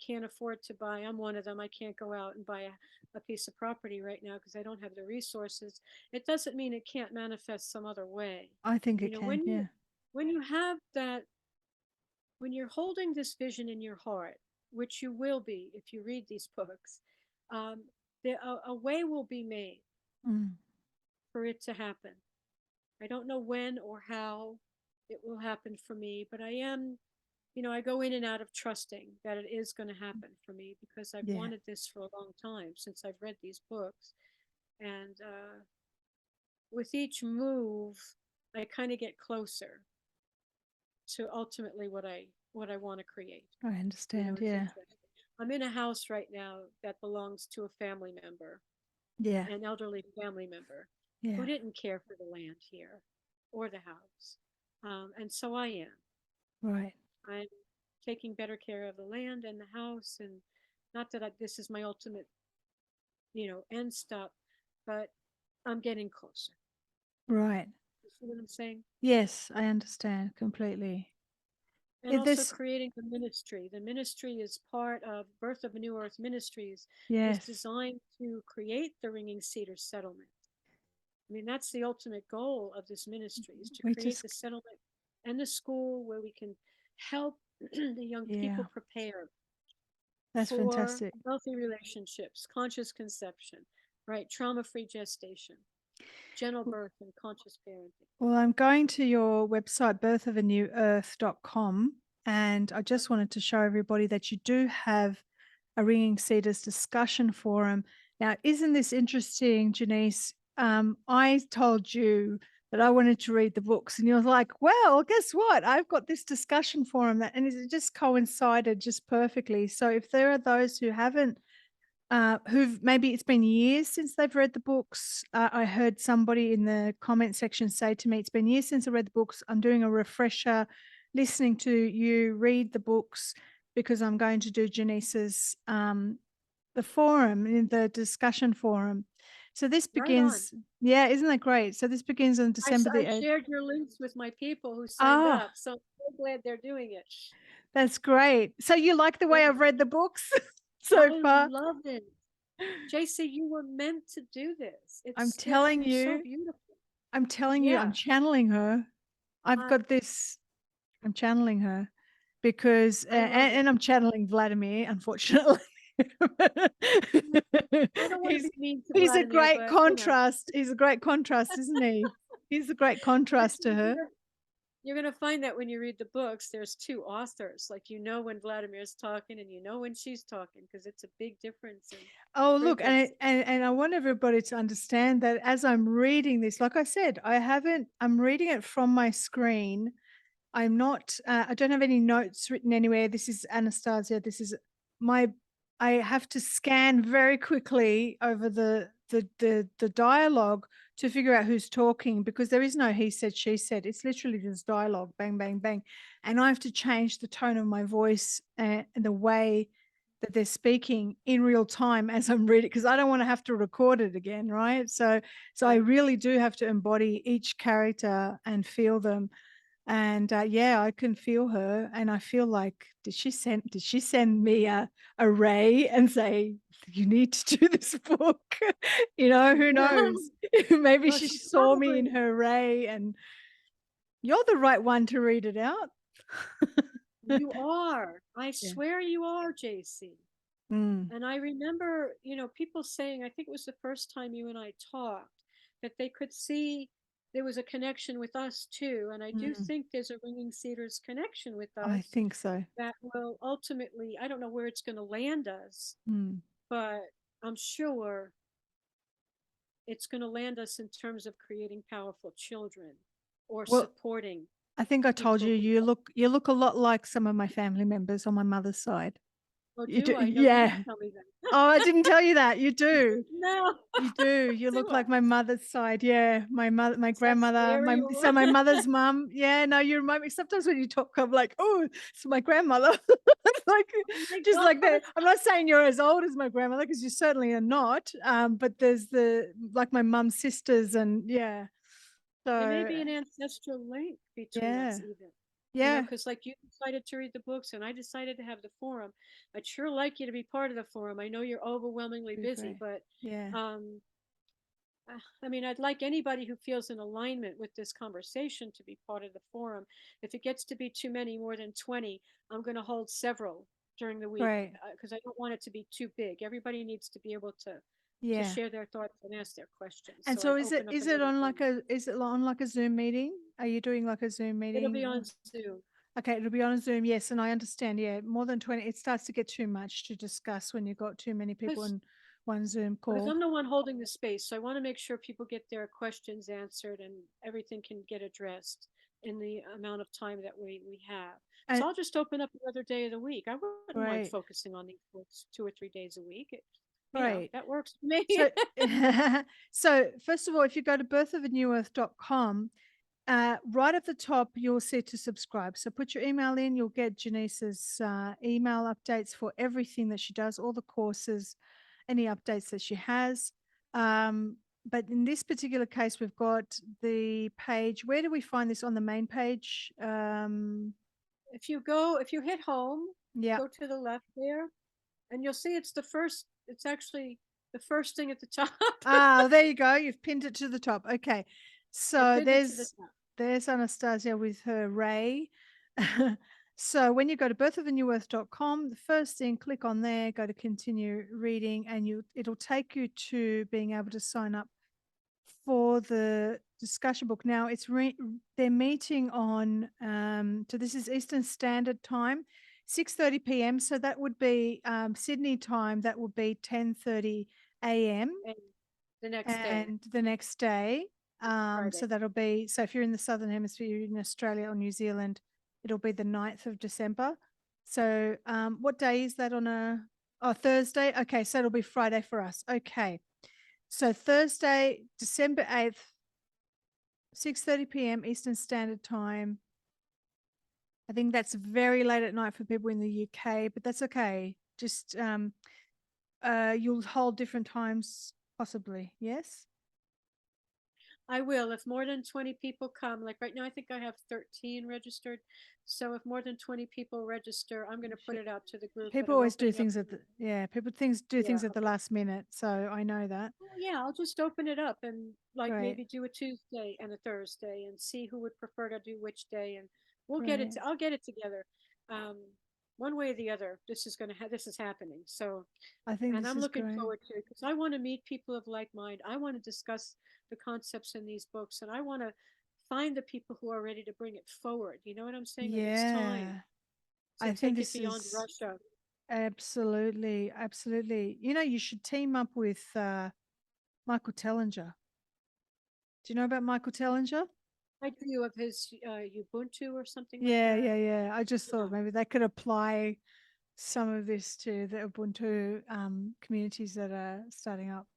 Speaker 2: can't afford to buy. I'm one of them. I can't go out and buy a piece of property right now because I don't have the resources. It doesn't mean it can't manifest some other way.
Speaker 1: I think
Speaker 2: You
Speaker 1: it
Speaker 2: know,
Speaker 1: can. Yeah.
Speaker 2: when you have that, when you're holding this vision in your heart, which you will be if you read these books, um, a way will be made
Speaker 1: Mm.
Speaker 2: for it to happen. I don't know when or how it will happen for me, but I am, you know, I go in and out of trusting that it is going to happen for me because I've
Speaker 1: Yeah.
Speaker 2: wanted this for a long time since I've read these books. And with each move, I kind of get closer to ultimately what I want to create.
Speaker 1: I
Speaker 2: You know,
Speaker 1: understand.
Speaker 2: it's
Speaker 1: Yeah.
Speaker 2: interesting. I'm in a house right now that belongs to a family member,
Speaker 1: Yeah.
Speaker 2: an elderly family member who
Speaker 1: Yeah.
Speaker 2: didn't care for the land here or the house. And so I am.
Speaker 1: Right.
Speaker 2: I'm taking better care of the land and the house. And not that this is my ultimate, you know, end stop, but I'm getting closer.
Speaker 1: Right.
Speaker 2: You see what I'm saying?
Speaker 1: Yes, I understand completely.
Speaker 2: And
Speaker 1: Is
Speaker 2: also
Speaker 1: this?
Speaker 2: creating the ministry. The ministry is part of Birth of a New Earth Ministries, is
Speaker 1: Yes.
Speaker 2: designed to create the Ringing Cedars settlement. I mean, that's the ultimate goal of this ministry, is to
Speaker 1: We
Speaker 2: create
Speaker 1: just.
Speaker 2: the settlement and the school where we can help the young
Speaker 1: Yeah.
Speaker 2: people prepare
Speaker 1: That's
Speaker 2: for
Speaker 1: fantastic.
Speaker 2: healthy relationships, conscious conception, right? Trauma free gestation, gentle birth, and conscious parenting.
Speaker 1: Well, I'm going to your website, birthofenewearth.com, and I just wanted to show everybody that you do have a Ringing Cedars discussion forum. Now, isn't this interesting, Janice? I told you that I wanted to read the books, and you're like, well, guess what? I've got this discussion forum that, and it just coincided just perfectly. So if there are those who haven't who've maybe it's been years since they've read the books. I heard somebody in the comment section say to me, it's been years since I read the books. I'm doing a refresher, listening to you read the books because I'm going to do Janice's, the forum, in the discussion forum. So this
Speaker 2: Right on.
Speaker 1: begins, yeah, isn't that great? So this begins on December the
Speaker 2: I
Speaker 1: 8th.
Speaker 2: shared your links with my people who signed
Speaker 1: Oh,
Speaker 2: up. So I'm so glad they're doing it.
Speaker 1: that's great. So you like the way
Speaker 2: Yeah,
Speaker 1: I've read the books so
Speaker 2: I
Speaker 1: far?
Speaker 2: love it. JC, you were meant to do this.
Speaker 1: I'm
Speaker 2: They're
Speaker 1: telling
Speaker 2: so
Speaker 1: you,
Speaker 2: beautiful.
Speaker 1: I'm
Speaker 2: Yeah.
Speaker 1: channeling her. I've
Speaker 2: I
Speaker 1: got this, I'm channeling her because,
Speaker 2: I love it.
Speaker 1: and I'm channeling Vladimir, unfortunately.
Speaker 2: I don't want to
Speaker 1: he's,
Speaker 2: be mean to
Speaker 1: he's a
Speaker 2: Vladimir,
Speaker 1: great
Speaker 2: but you know,
Speaker 1: contrast. He's a great contrast, isn't he? He's a great contrast to
Speaker 2: actually,
Speaker 1: her.
Speaker 2: you're gonna find that when you read the books, there's two authors. Like you know when Vladimir's talking and you know when she's talking because it's a big difference in
Speaker 1: Oh, look,
Speaker 2: frequency.
Speaker 1: and I want everybody to understand that as I'm reading this, like I said, I'm reading it from my screen. I'm not, I don't have any notes written anywhere. This is Anastasia. This is my, I have to scan very quickly over the dialogue to figure out who's talking because there is no he said, she said. It's literally just dialogue, bang, bang, bang. And I have to change the tone of my voice and the way that they're speaking in real time as I'm reading because I don't want to have to record it again, right? So I
Speaker 2: Right.
Speaker 1: really do have to embody each character and feel them. And yeah, I can feel her, and I feel like did she send me a ray and say you need to do this book? You know, who knows? Maybe
Speaker 2: Well,
Speaker 1: she
Speaker 2: she
Speaker 1: saw me in
Speaker 2: probably
Speaker 1: her ray, and you're the right one to read it out.
Speaker 2: you are. I
Speaker 1: Yeah.
Speaker 2: swear you are, JC.
Speaker 1: Mm,
Speaker 2: And I remember, you know, people saying, I think it was the first time you and I talked, that they could see there was a connection with us too. And I do
Speaker 1: mm,
Speaker 2: think there's a Ringing Cedars connection with
Speaker 1: I
Speaker 2: us
Speaker 1: think so.
Speaker 2: that will ultimately, I don't know where it's going to land us,
Speaker 1: Mm.
Speaker 2: but I'm sure it's going to land us in terms of creating powerful children or
Speaker 1: Well,
Speaker 2: supporting
Speaker 1: I think I told
Speaker 2: people
Speaker 1: you
Speaker 2: who,
Speaker 1: you look a lot like some of my family members on my mother's side.
Speaker 2: oh,
Speaker 1: You do,
Speaker 2: do I? No, you
Speaker 1: yeah.
Speaker 2: didn't tell me that.
Speaker 1: Oh, I didn't tell you that. You do.
Speaker 2: No,
Speaker 1: You do. You
Speaker 2: do
Speaker 1: look
Speaker 2: I?
Speaker 1: like my mother's side. Yeah. My mother, my
Speaker 2: Is that
Speaker 1: grandmother,
Speaker 2: scary or
Speaker 1: so
Speaker 2: what?
Speaker 1: my mother's mum. Yeah. No, you remind me. Sometimes when you talk, I'm like, oh, it's my grandmother. Like,
Speaker 2: Oh my
Speaker 1: just
Speaker 2: God.
Speaker 1: like that. I'm not saying you're as old as my grandmother because you certainly are not. But there's like my mum's sisters and yeah.
Speaker 2: There may
Speaker 1: So
Speaker 2: be an ancestral link between
Speaker 1: yeah.
Speaker 2: us, even.
Speaker 1: Yeah.
Speaker 2: because like you decided to read the books and I decided to have the forum. I'd sure like you to be part of the forum. I know you're overwhelmingly
Speaker 1: Be
Speaker 2: busy,
Speaker 1: great.
Speaker 2: but
Speaker 1: Yeah.
Speaker 2: um, I mean, I'd like anybody who feels in alignment with this conversation to be part of the forum. If it gets to be too many, more than 20, I'm going to hold several during the week
Speaker 1: Great.
Speaker 2: because I don't want it to be too big. Everybody needs to be able to
Speaker 1: Yeah.
Speaker 2: share their thoughts and ask their questions.
Speaker 1: And
Speaker 2: So
Speaker 1: so
Speaker 2: I'd open up
Speaker 1: is it
Speaker 2: another
Speaker 1: on
Speaker 2: room.
Speaker 1: like a is it on like a Zoom meeting? Are you doing like a Zoom
Speaker 2: It'll be
Speaker 1: meeting?
Speaker 2: on Zoom.
Speaker 1: Okay, it'll be on Zoom. Yes, and I understand. Yeah, more than 20, it starts to get too much to discuss when you've got too many people
Speaker 2: Because
Speaker 1: in one Zoom
Speaker 2: because
Speaker 1: call.
Speaker 2: I'm the one holding the space, so I want to make sure people get their questions answered and everything can get addressed in the amount of time that we have.
Speaker 1: And
Speaker 2: So I'll just open up another day of the week. I wouldn't mind
Speaker 1: great,
Speaker 2: focusing on these books 2 or 3 days a week.
Speaker 1: great.
Speaker 2: That works for me.
Speaker 1: So, so first of all, if you go to birthofanewearth.com, right at the top, you'll see to subscribe. So put your email in, you'll get Janice's email updates for everything that she does, all the courses, any updates that she has. But in this particular case, we've got the page. Where do we find this on the main page?
Speaker 2: If you hit home,
Speaker 1: Yeah.
Speaker 2: go to the left there, and you'll see it's actually the first thing at the top.
Speaker 1: Ah, there you go. You've pinned it to the top. Okay.
Speaker 2: I
Speaker 1: So
Speaker 2: pinned it to the top.
Speaker 1: there's Anastasia with her Ray. So when you go to birthofanewearth.com, the first thing, click on there, go to continue reading, and it'll take you to being able to sign up for the discussion book. Now they're meeting on so this is Eastern Standard Time, 6:30 p.m. So that would be Sydney time. That would be 10:30 a.m.
Speaker 2: And the next day,
Speaker 1: and the next day.
Speaker 2: Friday.
Speaker 1: So that'll be so if you're in the Southern Hemisphere, you're in Australia or New Zealand, it'll be the 9th of December. So what day is that on a Thursday? Okay, so it'll be Friday for us. Okay. So Thursday, December 8th, 6:30 p.m. Eastern Standard Time. I think that's very late at night for people in the UK, but that's okay. Just you'll hold different times possibly. Yes?
Speaker 2: I will. If more than 20 people come, like right now, I think I have 13 registered. So if more than 20 people register, I'm going to put it out to the group that
Speaker 1: People
Speaker 2: I'm
Speaker 1: always do
Speaker 2: opening up.
Speaker 1: things at the people things do
Speaker 2: Yeah.
Speaker 1: things at the
Speaker 2: Okay.
Speaker 1: last minute, so I know that.
Speaker 2: Well, yeah, I'll just open it up and like
Speaker 1: Great,
Speaker 2: maybe do a Tuesday and a Thursday and see who would prefer to do which day. And we'll get it.
Speaker 1: great.
Speaker 2: I'll get it together. Um, one way or the other, this is happening. So,
Speaker 1: I think
Speaker 2: and
Speaker 1: this
Speaker 2: I'm
Speaker 1: is
Speaker 2: looking
Speaker 1: great.
Speaker 2: forward to it because I want to meet people of like mind. I want to discuss the concepts in these books, and I want to find the people who are ready to bring it forward. You know what I'm saying? Like it's time
Speaker 1: Yeah,
Speaker 2: to
Speaker 1: I think
Speaker 2: take it
Speaker 1: this
Speaker 2: beyond
Speaker 1: is
Speaker 2: Russia.
Speaker 1: absolutely, absolutely. You know, you should team up with Michael Tellinger. Do you know about Michael Tellinger?
Speaker 2: I do of his Ubuntu or something like
Speaker 1: Yeah,
Speaker 2: that.
Speaker 1: yeah, yeah. I just
Speaker 2: Yeah.
Speaker 1: thought maybe they could apply some of this to the Ubuntu communities that are starting up.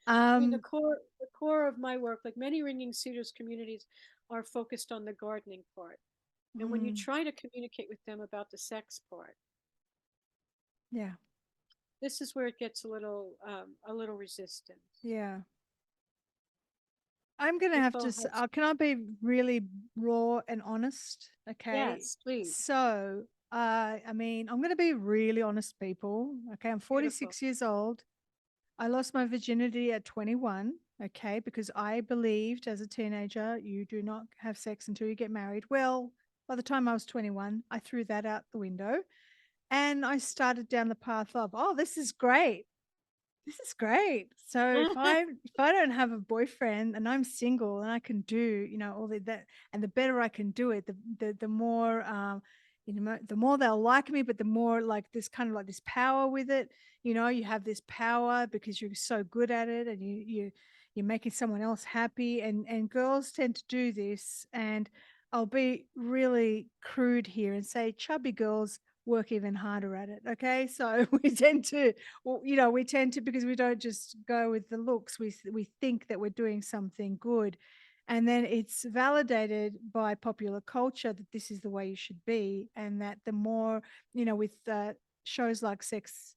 Speaker 2: I mean,
Speaker 1: Um,
Speaker 2: the core of my work, like many Ringing Cedars communities, are focused on the gardening part. And when you
Speaker 1: mm,
Speaker 2: try to communicate with them about the sex part,
Speaker 1: yeah,
Speaker 2: this is where it gets a little resistant.
Speaker 1: yeah. I'm gonna have to.
Speaker 2: People have,
Speaker 1: Can I be really raw and honest? Okay.
Speaker 2: yes, please,
Speaker 1: So, I mean, I'm gonna be really honest, people. Okay, I'm
Speaker 2: beautiful.
Speaker 1: 46 years old. I lost my virginity at 21. Okay, because I believed as a teenager you do not have sex until you get married. Well, by the time I was 21, I threw that out the window, and I started down the path of, oh, this is great. This is great. So if I don't have a boyfriend and I'm single and I can do, you know, all that, and the better I can do it, the more you know, the more they'll like me, but the more like this kind of like this power with it. You know, you have this power because you're so good at it, and you're making someone else happy, and girls tend to do this. And I'll be really crude here and say chubby girls work even harder at it. Okay, so we tend to, well, you know, we tend to, because we don't just go with the looks, we think that we're doing something good, and then it's validated by popular culture that this is the way you should be, and that the more, you know, with shows like Sex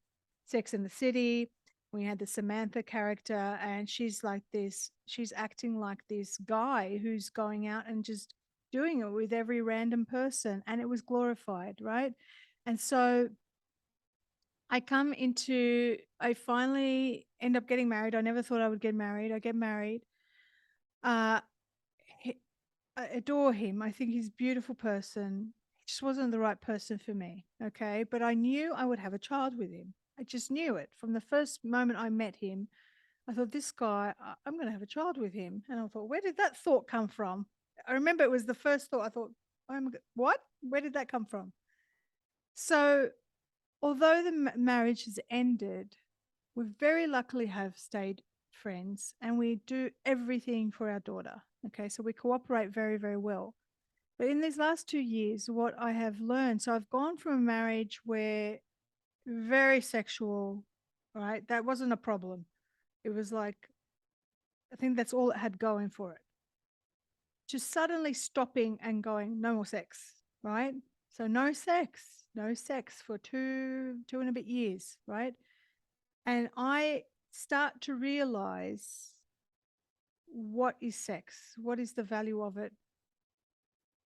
Speaker 1: in the City, we had the Samantha character, and she's like this, she's acting like this guy who's going out and just doing it with every random person, and it was glorified, right? And so I finally end up getting married. I never thought I would get married. I get married. Uh, he, I adore him. I think he's a beautiful person. He just wasn't the right person for me. Okay. But I knew I would have a child with him. I just knew it from the first moment I met him. I thought, this guy, I'm going to have a child with him. And I thought, where did that thought come from? I remember it was the first thought. I thought, what? Where did that come from? So, although the marriage has ended, we very luckily have stayed friends and we do everything for our daughter. Okay. So we cooperate very, very well. But in these last 2 years, what I have learned, so I've gone from a marriage where very sexual, right? That wasn't a problem. It was like, I think that's all it had going for it. Just suddenly stopping and going, no more sex, right? So no sex for two and a bit years, right? And I start to realize, what is sex? What is the value of it?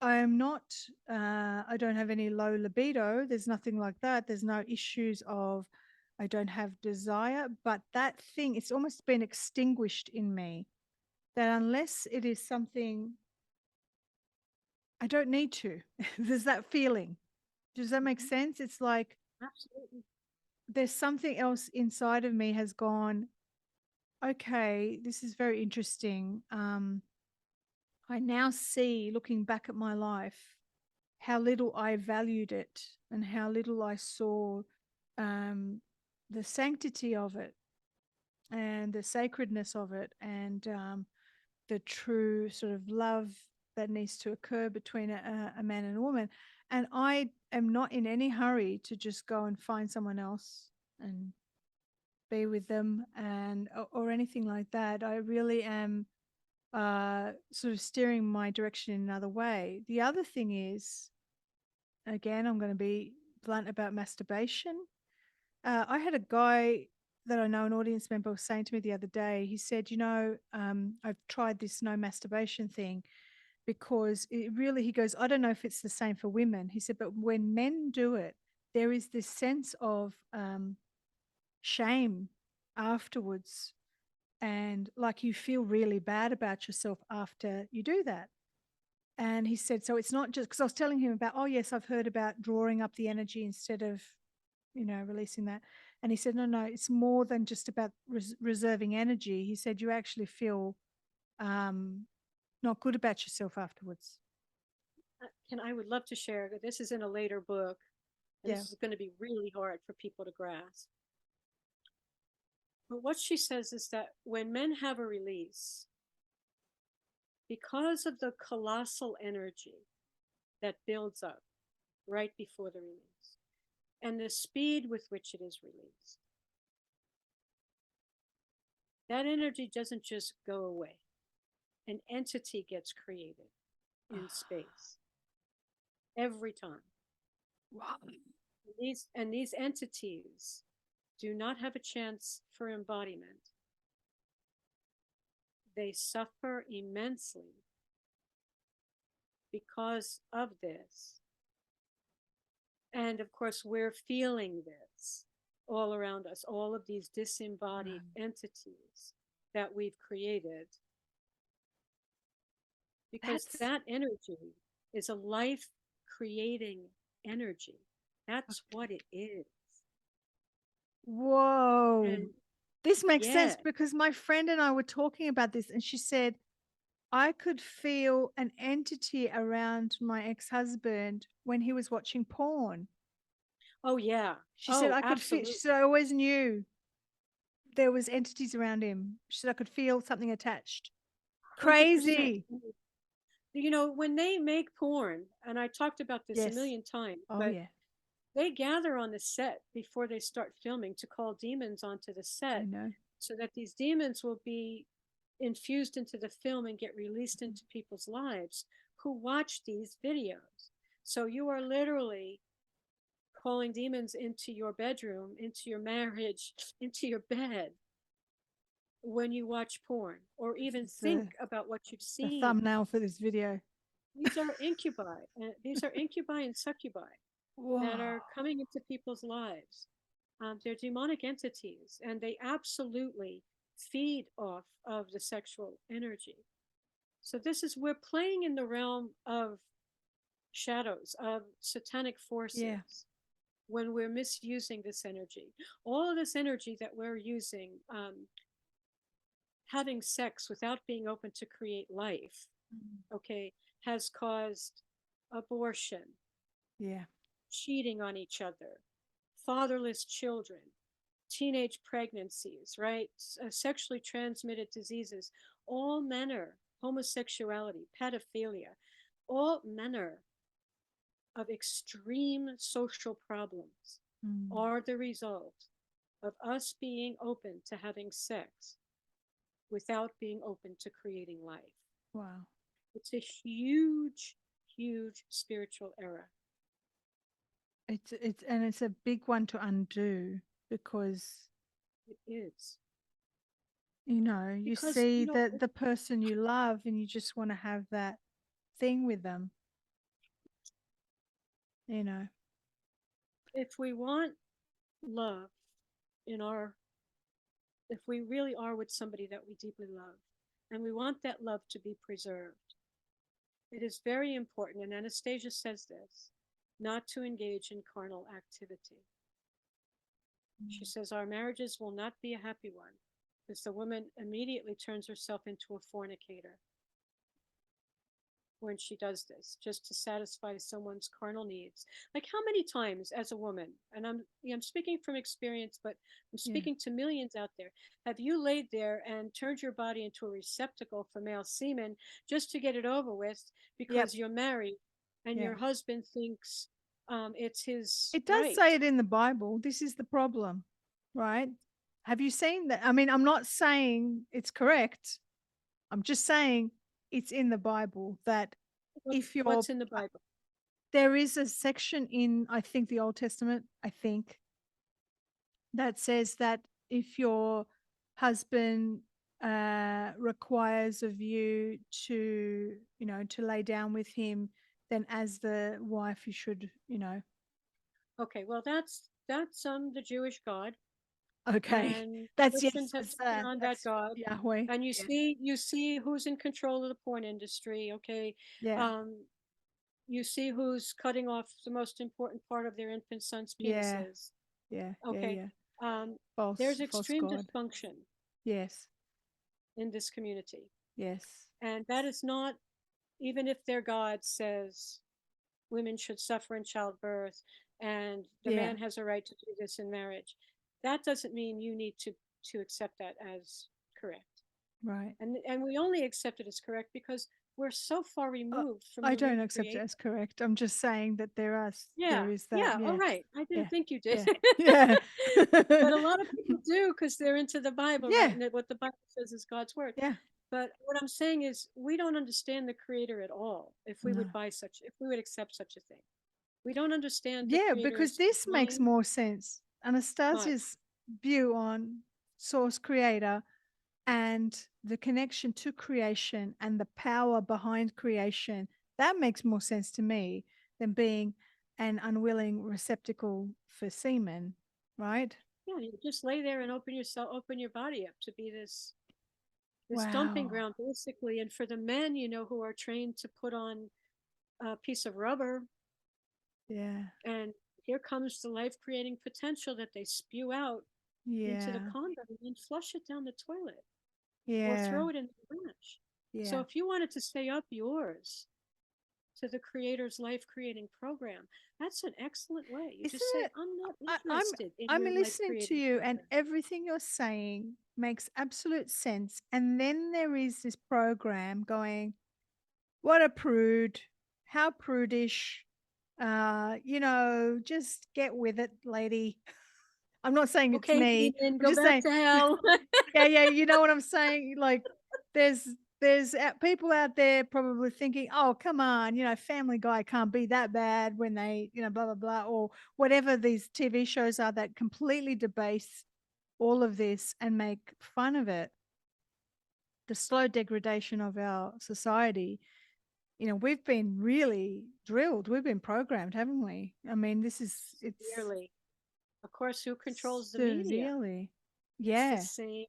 Speaker 1: I am not, I don't have any low libido. There's nothing like that. There's no issues of, I don't have desire, but that thing, it's almost been extinguished in me, that unless it is something I don't need to, there's that feeling. Does that make sense? It's like
Speaker 2: Absolutely.
Speaker 1: there's something else inside of me has gone, okay, this is very interesting. I now see, looking back at my life, how little I valued it and how little I saw the sanctity of it and the sacredness of it, and the true sort of love that needs to occur between a man and a woman. And I am not in any hurry to just go and find someone else and be with them and or anything like that. I really am sort of steering my direction in another way. The other thing is, again, I'm going to be blunt about masturbation. I had a guy that I know, an audience member, was saying to me the other day. He said, I've tried this no masturbation thing because it really, he goes, I don't know if it's the same for women. He said, but when men do it, there is this sense of shame afterwards. And like you feel really bad about yourself after you do that. And he said, so it's not just because I was telling him about, oh, yes, I've heard about drawing up the energy instead of, releasing that. And he said, no, it's more than just about reserving energy. He said, you actually feel not good about yourself afterwards.
Speaker 2: I would love to share that this is in a later book, and
Speaker 1: Yeah.
Speaker 2: this is going to be really hard for people to grasp. But what she says is that when men have a release, because of the colossal energy that builds up right before the release and the speed with which it is released, that energy doesn't just go away. An entity gets created in space every time.
Speaker 1: Wow.
Speaker 2: These entities do not have a chance for embodiment. They suffer immensely because of this. And of course, we're feeling this all around us, all of these disembodied entities that we've created. Because that energy is a life creating energy. That's what it is.
Speaker 1: Whoa.
Speaker 2: And
Speaker 1: this makes sense
Speaker 2: yeah.
Speaker 1: because my friend and I were talking about this, and she said, I could feel an entity around my ex-husband when he was watching porn.
Speaker 2: Oh, yeah.
Speaker 1: She said, I could feel,
Speaker 2: absolutely.
Speaker 1: she said, I always knew there was entities around him. She said, I could feel something attached.
Speaker 2: 100%.
Speaker 1: Crazy.
Speaker 2: You know, when they make porn, and I talked about this a
Speaker 1: Yes.
Speaker 2: million times,
Speaker 1: Oh,
Speaker 2: but
Speaker 1: yeah.
Speaker 2: they gather on the set before they start filming to call demons onto the
Speaker 1: I
Speaker 2: set
Speaker 1: know.
Speaker 2: so that these demons will be infused into the film and get released into people's lives who watch these videos. So you are literally calling demons into your bedroom, into your marriage, into your bed when you watch porn or even
Speaker 1: This is
Speaker 2: think about what you've
Speaker 1: the
Speaker 2: seen.
Speaker 1: thumbnail for this video.
Speaker 2: These are incubi. These are incubi and succubi that
Speaker 1: Wow.
Speaker 2: are coming into people's lives. They're demonic entities, and they absolutely feed off of the sexual energy. So this is, we're playing in the realm of shadows, of satanic
Speaker 1: Yeah.
Speaker 2: forces, when we're misusing this energy. All of this energy that we're using, having sex without being open to create life,
Speaker 1: Mm.
Speaker 2: okay, has caused abortion,
Speaker 1: Yeah.
Speaker 2: cheating on each other, fatherless children, teenage pregnancies, right? Sexually transmitted diseases, all manner, homosexuality, pedophilia, all manner of extreme social problems
Speaker 1: Mm.
Speaker 2: are the result of us being open to having sex without being open to creating life.
Speaker 1: Wow.
Speaker 2: It's a huge, huge spiritual error.
Speaker 1: It's a big one to undo because
Speaker 2: It is.
Speaker 1: you
Speaker 2: Because,
Speaker 1: see the person you love and you just want to have that thing with them, you know.
Speaker 2: if we want love in our, if we really are with somebody that we deeply love, and we want that love to be preserved, it is very important, and Anastasia says this, not to engage in carnal activity. She
Speaker 1: Mm.
Speaker 2: says our marriages will not be a happy one because the woman immediately turns herself into a fornicator when she does this, just to satisfy someone's carnal needs. Like how many times as a woman, and I'm speaking from experience, but I'm
Speaker 1: Yeah.
Speaker 2: speaking to millions out there, have you laid there and turned your body into a receptacle for male semen just to get it over with
Speaker 1: Yep.
Speaker 2: because you're married and
Speaker 1: Yeah.
Speaker 2: your husband thinks it's his
Speaker 1: It does
Speaker 2: right?
Speaker 1: say it in the Bible. This is the problem, right? Have you seen that? I mean, I'm not saying it's correct. I'm just saying it's in the Bible that if you're
Speaker 2: What's in the Bible?
Speaker 1: there is a section in, I think, the Old Testament, I think, that says that if your husband requires of you to, to lay down with him, then as the wife, you should,
Speaker 2: Okay, well that's the Jewish God,
Speaker 1: okay.
Speaker 2: and
Speaker 1: That's, yes,
Speaker 2: Christians have taken on that
Speaker 1: that's
Speaker 2: God.
Speaker 1: Yahweh.
Speaker 2: And you
Speaker 1: Yeah.
Speaker 2: see, you see who's in control of the porn industry. Okay,
Speaker 1: Yeah.
Speaker 2: um, you see who's cutting off the most important part of their infant sons'
Speaker 1: Yeah.
Speaker 2: penises.
Speaker 1: Yeah. Yeah.
Speaker 2: Okay,
Speaker 1: Yeah.
Speaker 2: um,
Speaker 1: False,
Speaker 2: there's
Speaker 1: false
Speaker 2: extreme
Speaker 1: God.
Speaker 2: dysfunction
Speaker 1: Yes.
Speaker 2: in this community,
Speaker 1: Yes.
Speaker 2: and that is not, even if their God says women should suffer in childbirth and the
Speaker 1: Yeah.
Speaker 2: man has a right to do this in marriage, that doesn't mean you need to accept that as correct.
Speaker 1: Right.
Speaker 2: And we only accept it as correct because we're so far
Speaker 1: Uh,
Speaker 2: removed from
Speaker 1: I
Speaker 2: the
Speaker 1: don't
Speaker 2: real
Speaker 1: accept it
Speaker 2: creator.
Speaker 1: as correct. I'm just saying that
Speaker 2: Yeah,
Speaker 1: there is that.
Speaker 2: yeah, all
Speaker 1: Yeah.
Speaker 2: right, I didn't
Speaker 1: Yeah.
Speaker 2: think you did.
Speaker 1: Yeah. Yeah.
Speaker 2: But a lot of people do because they're into the Bible, right?
Speaker 1: Yeah.
Speaker 2: And that what the Bible says is God's word.
Speaker 1: Yeah.
Speaker 2: But what I'm saying is we don't understand the creator at all if we would
Speaker 1: No.
Speaker 2: buy such, if we would accept such a thing. We don't understand the
Speaker 1: Yeah, because
Speaker 2: creator's
Speaker 1: this makes
Speaker 2: mind,
Speaker 1: more sense.
Speaker 2: much.
Speaker 1: Anastasia's view on source creator and the connection to creation and the power behind creation, that makes more sense to me than being an unwilling receptacle for semen, right?
Speaker 2: Yeah, you just lay there and open your body up to be this dumping
Speaker 1: Wow.
Speaker 2: ground basically. And for the men, who are trained to put on a piece of rubber,
Speaker 1: Yeah.
Speaker 2: and here comes the life creating potential that they spew out into the
Speaker 1: Yeah.
Speaker 2: condom and then flush it down the toilet or
Speaker 1: Yeah.
Speaker 2: throw it in the trash. So
Speaker 1: Yeah.
Speaker 2: if you wanted to stay up yours to the creator's life creating program, that's an excellent way. You
Speaker 1: Isn't
Speaker 2: just say,
Speaker 1: it?
Speaker 2: I'm not
Speaker 1: I, I'm
Speaker 2: interested in
Speaker 1: I'm
Speaker 2: your life
Speaker 1: listening to
Speaker 2: creating
Speaker 1: you, and
Speaker 2: program.
Speaker 1: everything you're saying makes absolute sense. And then there is this program going, "What a prude! How prudish! Just get with it, lady." I'm not saying it's
Speaker 2: Okay,
Speaker 1: me.
Speaker 2: demon,
Speaker 1: I'm
Speaker 2: go
Speaker 1: just
Speaker 2: back
Speaker 1: saying,
Speaker 2: to hell.
Speaker 1: yeah, yeah. You know what I'm saying? Like, there's people out there probably thinking, "Oh, come on, Family Guy can't be that bad when they, blah blah blah," or whatever these TV shows are that completely debase all of this and make fun of it. The slow degradation of our society. we've been really drilled. We've been programmed, haven't we? I mean, it's
Speaker 2: Severely. Of course, who controls the media?
Speaker 1: severely.
Speaker 2: It's
Speaker 1: Yeah.
Speaker 2: the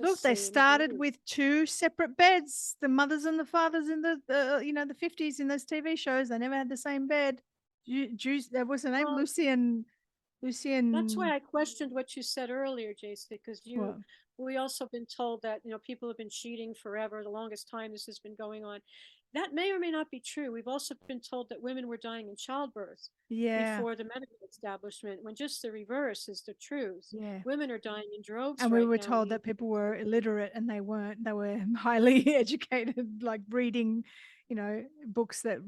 Speaker 1: Look, they
Speaker 2: same
Speaker 1: started
Speaker 2: group.
Speaker 1: with two separate beds. The mothers and the fathers in the 50s in those TV shows. They never had the same bed. Jews, that was her name,
Speaker 2: Well,
Speaker 1: Lucy
Speaker 2: that's
Speaker 1: and
Speaker 2: why I questioned what you said earlier, Jason, because
Speaker 1: what?
Speaker 2: we also been told that, people have been cheating forever, the longest time this has been going on. That may or may not be true. We've also been told that women were dying in childbirth
Speaker 1: Yeah,
Speaker 2: before the medical establishment, when just the reverse is the truth.
Speaker 1: yeah.
Speaker 2: Women are dying in droves
Speaker 1: And we
Speaker 2: right
Speaker 1: were
Speaker 2: now.
Speaker 1: told that people were illiterate and they weren't. They were highly educated, like reading, books that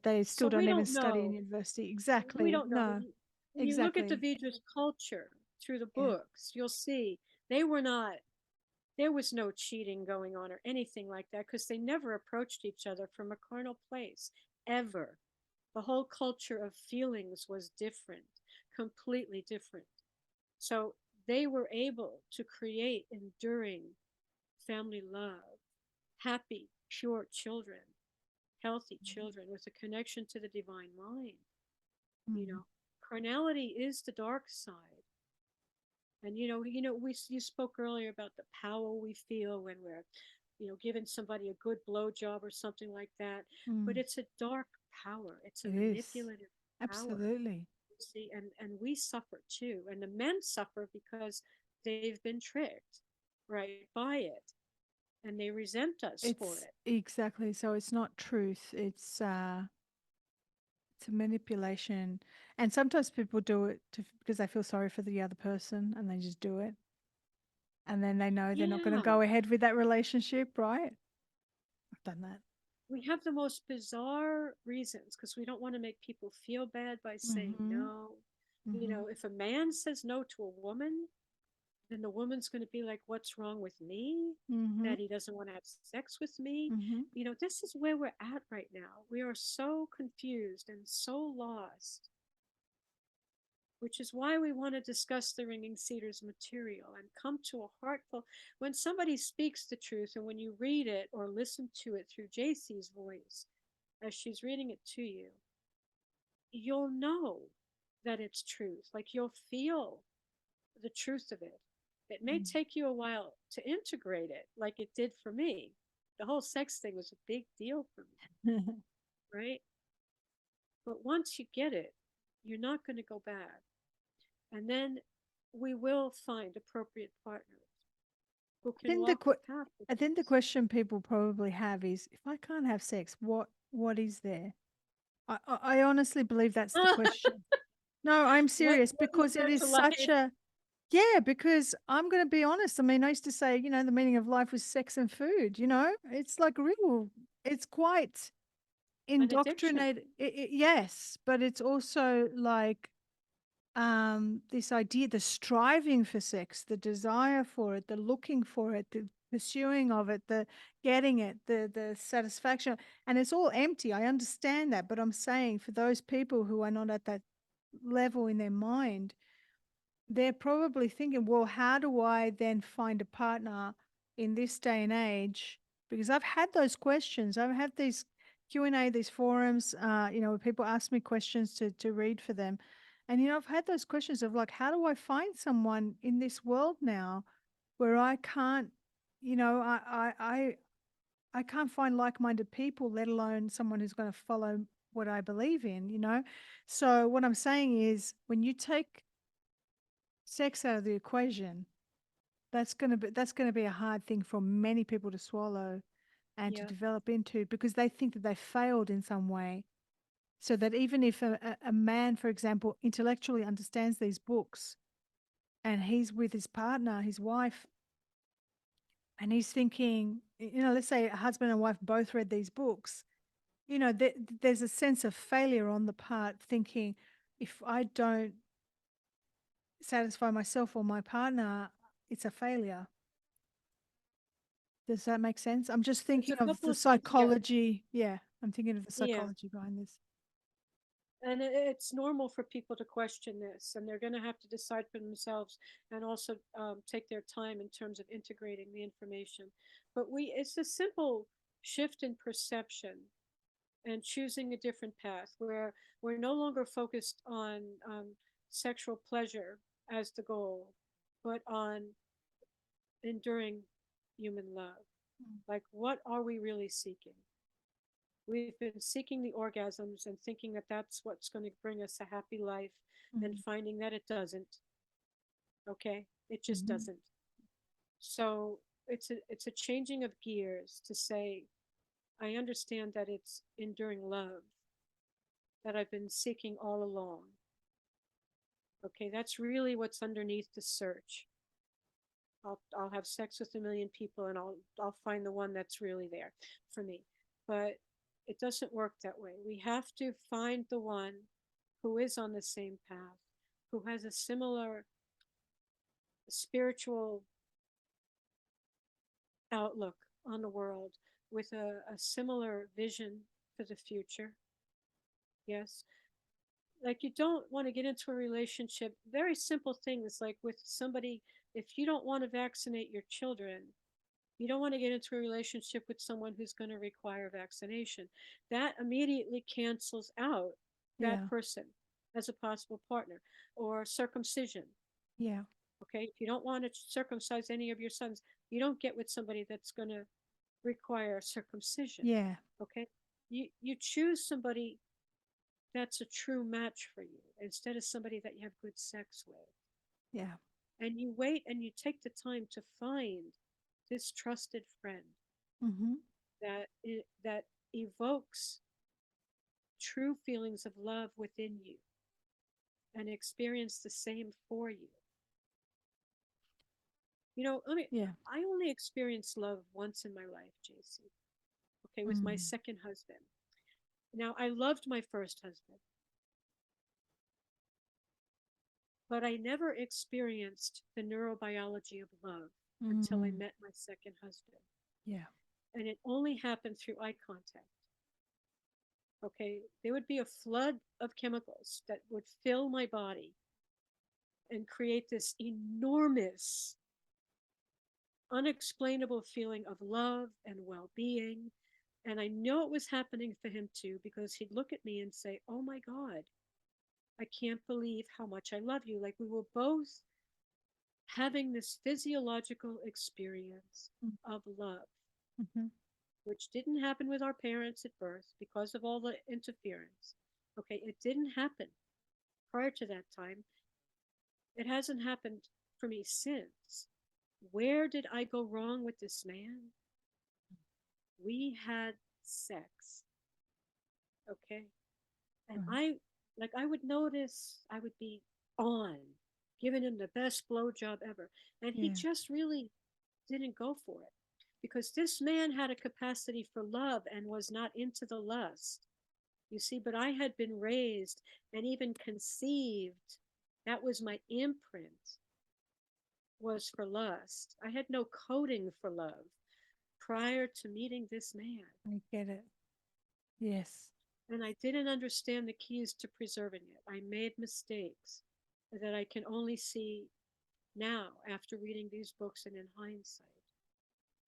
Speaker 1: they
Speaker 2: So
Speaker 1: still
Speaker 2: we
Speaker 1: don't even
Speaker 2: don't
Speaker 1: study in
Speaker 2: know.
Speaker 1: university.
Speaker 2: We
Speaker 1: Exactly.
Speaker 2: don't know.
Speaker 1: No,
Speaker 2: When you look at the
Speaker 1: exactly.
Speaker 2: Vidra's culture through the
Speaker 1: Yeah.
Speaker 2: books, you'll see they were not, there was no cheating going on or anything like that, because they never approached each other from a carnal place, ever. The whole culture of feelings was different, completely different. So they were able to create enduring family love, happy, pure children, healthy children with a connection to the divine mind. You
Speaker 1: Mm.
Speaker 2: know, carnality is the dark side. And we you spoke earlier about the power we feel when we're, giving somebody a good blow job or something like that. But
Speaker 1: Mm.
Speaker 2: it's a dark power. It's a
Speaker 1: It is.
Speaker 2: manipulative power.
Speaker 1: Absolutely.
Speaker 2: You see, and we suffer too. And the men suffer because they've been tricked, right, by it, and they resent us for
Speaker 1: It's
Speaker 2: it.
Speaker 1: exactly so. It's not truth. It's a manipulation, and sometimes people do it because they feel sorry for the other person, and they just do it, and then they know they're not going to
Speaker 2: Yeah,
Speaker 1: go ahead with that relationship, right? I've done that.
Speaker 2: we have the most bizarre reasons because we don't want to make people feel bad by saying
Speaker 1: Mm-hmm.
Speaker 2: no.
Speaker 1: Mm-hmm.
Speaker 2: If a man says no to a woman, then the woman's going to be like, what's wrong with me?
Speaker 1: Mm-hmm.
Speaker 2: That he doesn't want to have sex with me.
Speaker 1: Mm-hmm.
Speaker 2: This is where we're at right now. We are so confused and so lost, which is why we want to discuss the Ringing Cedars material and come to a heartful. When somebody speaks the truth and when you read it or listen to it through JC's voice as she's reading it to you, you'll know that it's truth. Like you'll feel the truth of it. It may take you a while to integrate it, like it did for me. The whole sex thing was a big deal for me,
Speaker 1: Mm-hmm.
Speaker 2: right? But once you get it, you're not going to go back. And then we will find appropriate partners who
Speaker 1: I
Speaker 2: can
Speaker 1: think the
Speaker 2: walk the
Speaker 1: que-
Speaker 2: path with
Speaker 1: I think the
Speaker 2: us.
Speaker 1: question people probably have is, if I can't have sex, what is there? I honestly believe that's the question. No, I'm serious
Speaker 2: What is
Speaker 1: because it
Speaker 2: there
Speaker 1: is
Speaker 2: to
Speaker 1: such
Speaker 2: life?
Speaker 1: a yeah, because I'm going to be honest. I mean, I used to say, the meaning of life was sex and food, It's like real, it's quite
Speaker 2: An addiction.
Speaker 1: indoctrinated. Yes, but it's also like this idea, the striving for sex, the desire for it, the looking for it, the pursuing of it, the getting it, the satisfaction, and it's all empty. I understand that, but I'm saying for those people who are not at that level in their mind, they're probably thinking, well, how do I then find a partner in this day and age? Because I've had those questions. I've had these Q&A, these forums, where people ask me questions to read for them. And, I've had those questions of like, how do I find someone in this world now where I can't, I can't find like-minded people, let alone someone who's going to follow what I believe in. So what I'm saying is when you take sex out of the equation, that's gonna be a hard thing for many people to swallow and to
Speaker 2: Yeah.
Speaker 1: develop into because they think that they failed in some way. So that even if a man, for example, intellectually understands these books and he's with his partner, his wife, and he's thinking, let's say a husband and wife both read these books, there's a sense of failure on the part thinking, if I don't satisfy myself or my partner, it's a failure. Does that make sense? I'm just
Speaker 2: There's
Speaker 1: thinking
Speaker 2: a
Speaker 1: of
Speaker 2: couple
Speaker 1: the
Speaker 2: of things here.
Speaker 1: psychology. Yeah, I'm thinking of the
Speaker 2: Yeah.
Speaker 1: psychology behind this.
Speaker 2: And it's normal for people to question this, and they're going to have to decide for themselves and also take their time in terms of integrating the information. But it's a simple shift in perception and choosing a different path where we're no longer focused on sexual pleasure as the goal, but on enduring human love. Like, what are we really seeking? We've been seeking the orgasms and thinking that that's what's going to bring us a happy life, and
Speaker 1: Mm.
Speaker 2: finding that it doesn't. Okay, it just
Speaker 1: Mhm.
Speaker 2: doesn't. So it's a changing of gears to say, I understand that it's enduring love that I've been seeking all along. Okay, that's really what's underneath the search. I'll have sex with a million people and I'll find the one that's really there for me. But it doesn't work that way. We have to find the one who is on the same path, who has a similar spiritual outlook on the world, with a similar vision for the future. Yes. Like, you don't want to get into a relationship, very simple things like with somebody, if you don't want to vaccinate your children, you don't want to get into a relationship with someone who's going to require vaccination. That immediately cancels out that
Speaker 1: Yeah.
Speaker 2: person as a possible partner. Or circumcision.
Speaker 1: Yeah.
Speaker 2: Okay, if you don't want to circumcise any of your sons, you don't get with somebody that's going to require circumcision.
Speaker 1: Yeah.
Speaker 2: Okay, you choose somebody that's a true match for you instead of somebody that you have good sex with.
Speaker 1: Yeah.
Speaker 2: And you wait and you take the time to find this trusted friend
Speaker 1: Mm-hmm.
Speaker 2: that evokes true feelings of love within you and experience the same for you. You know,
Speaker 1: Yeah.
Speaker 2: I only experienced love once in my life, JC. Okay, with my
Speaker 1: Mm.
Speaker 2: second husband. Now, I loved my first husband, but I never experienced the neurobiology of love until I
Speaker 1: Mm.
Speaker 2: met my second husband.
Speaker 1: Yeah.
Speaker 2: And it only happened through eye contact. Okay, there would be a flood of chemicals that would fill my body and create this enormous, unexplainable feeling of love and well being. And I know it was happening for him too, because he'd look at me and say, "Oh my God, I can't believe how much I love you." Like, we were both having this physiological experience
Speaker 1: Mm.
Speaker 2: of love,
Speaker 1: Mm-hmm.
Speaker 2: which didn't happen with our parents at birth because of all the interference. Okay, it didn't happen prior to that time. It hasn't happened for me since. Where did I go wrong with this man? We had sex, okay? And
Speaker 1: Mm.
Speaker 2: I would notice I would be on, giving him the best blowjob ever. And he
Speaker 1: Yeah.
Speaker 2: just really didn't go for it, because this man had a capacity for love and was not into the lust. You see, but I had been raised and even conceived. That was my imprint, was for lust. I had no coding for love prior to meeting this man.
Speaker 1: I get it. Yes.
Speaker 2: And I didn't understand the keys to preserving it. I made mistakes that I can only see now after reading these books and in hindsight.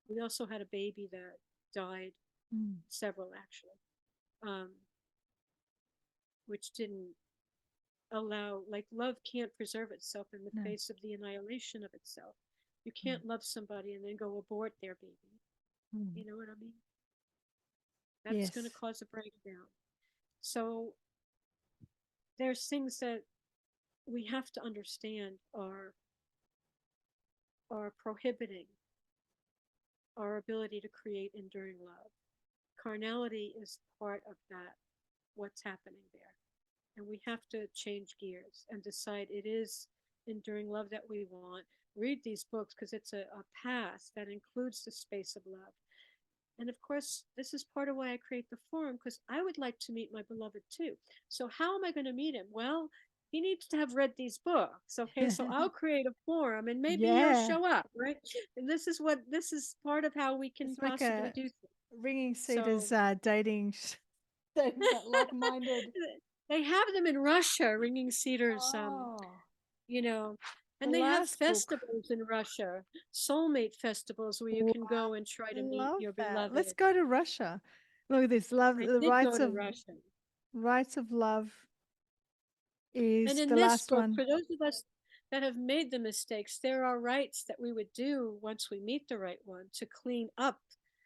Speaker 2: We also had a baby that died,
Speaker 1: Mm.
Speaker 2: several actually, um, which didn't allow, like, love can't preserve itself in the
Speaker 1: No.
Speaker 2: face of the annihilation of itself. You
Speaker 1: Mm.
Speaker 2: can't love somebody and then go abort their baby.
Speaker 1: Mm.
Speaker 2: You know what I mean? That's going to
Speaker 1: Yes.
Speaker 2: cause a breakdown. So there's things that we have to understand are prohibiting our ability to create enduring love. Carnality is part of that, what's happening there. And we have to change gears and decide it is enduring love that we want. Read these books because it's a path that includes the space of love. And of course, this is part of why I create the forum, because I would like to meet my beloved too. So, how am I going to meet him? Well, he needs to have read these books. Okay, so I'll create a forum and maybe he'll
Speaker 1: Yeah.
Speaker 2: show up, right? And this is part of how we can
Speaker 1: It's like
Speaker 2: possibly
Speaker 1: a
Speaker 2: do things.
Speaker 1: Ringing
Speaker 2: So,
Speaker 1: Cedars dating, dating like-minded.
Speaker 2: they have them in Russia, Ringing Cedars,
Speaker 1: Oh.
Speaker 2: you know,
Speaker 1: The
Speaker 2: And they have
Speaker 1: last book.
Speaker 2: festivals in Russia, soulmate festivals where you can
Speaker 1: Wow,
Speaker 2: go and try to meet
Speaker 1: love
Speaker 2: your
Speaker 1: that. Let's
Speaker 2: beloved.
Speaker 1: go to Russia. Look at this. Love
Speaker 2: I
Speaker 1: the
Speaker 2: did go to Russia.
Speaker 1: rights of love
Speaker 2: And
Speaker 1: is
Speaker 2: in
Speaker 1: the
Speaker 2: this
Speaker 1: last
Speaker 2: book,
Speaker 1: one.
Speaker 2: for those of us that have made the mistakes, there are rites that we would do once we meet the right one to clean up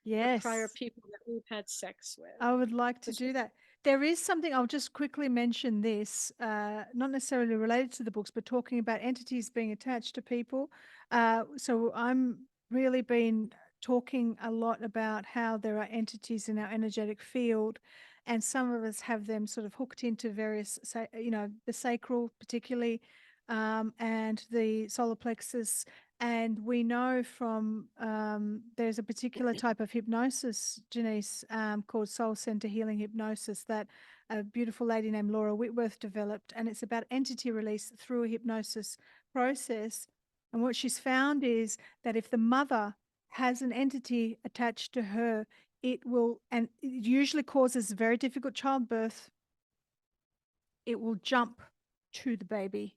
Speaker 2: the prior
Speaker 1: Yes.
Speaker 2: people that we've had sex with.
Speaker 1: I would like to
Speaker 2: 'Cause
Speaker 1: do that. There is something, I'll just quickly mention this, not necessarily related to the books, but talking about entities being attached to people. So I'm really been talking a lot about how there are entities in our energetic field, and some of us have them sort of hooked into various, the sacral particularly, and the solar plexus. And we know from there's a particular type of hypnosis, Janice, called soul center healing hypnosis that a beautiful lady named Laura Whitworth developed. And it's about entity release through a hypnosis process. And what she's found is that if the mother has an entity attached to her, it will, and it usually causes very difficult childbirth, it will jump to the baby.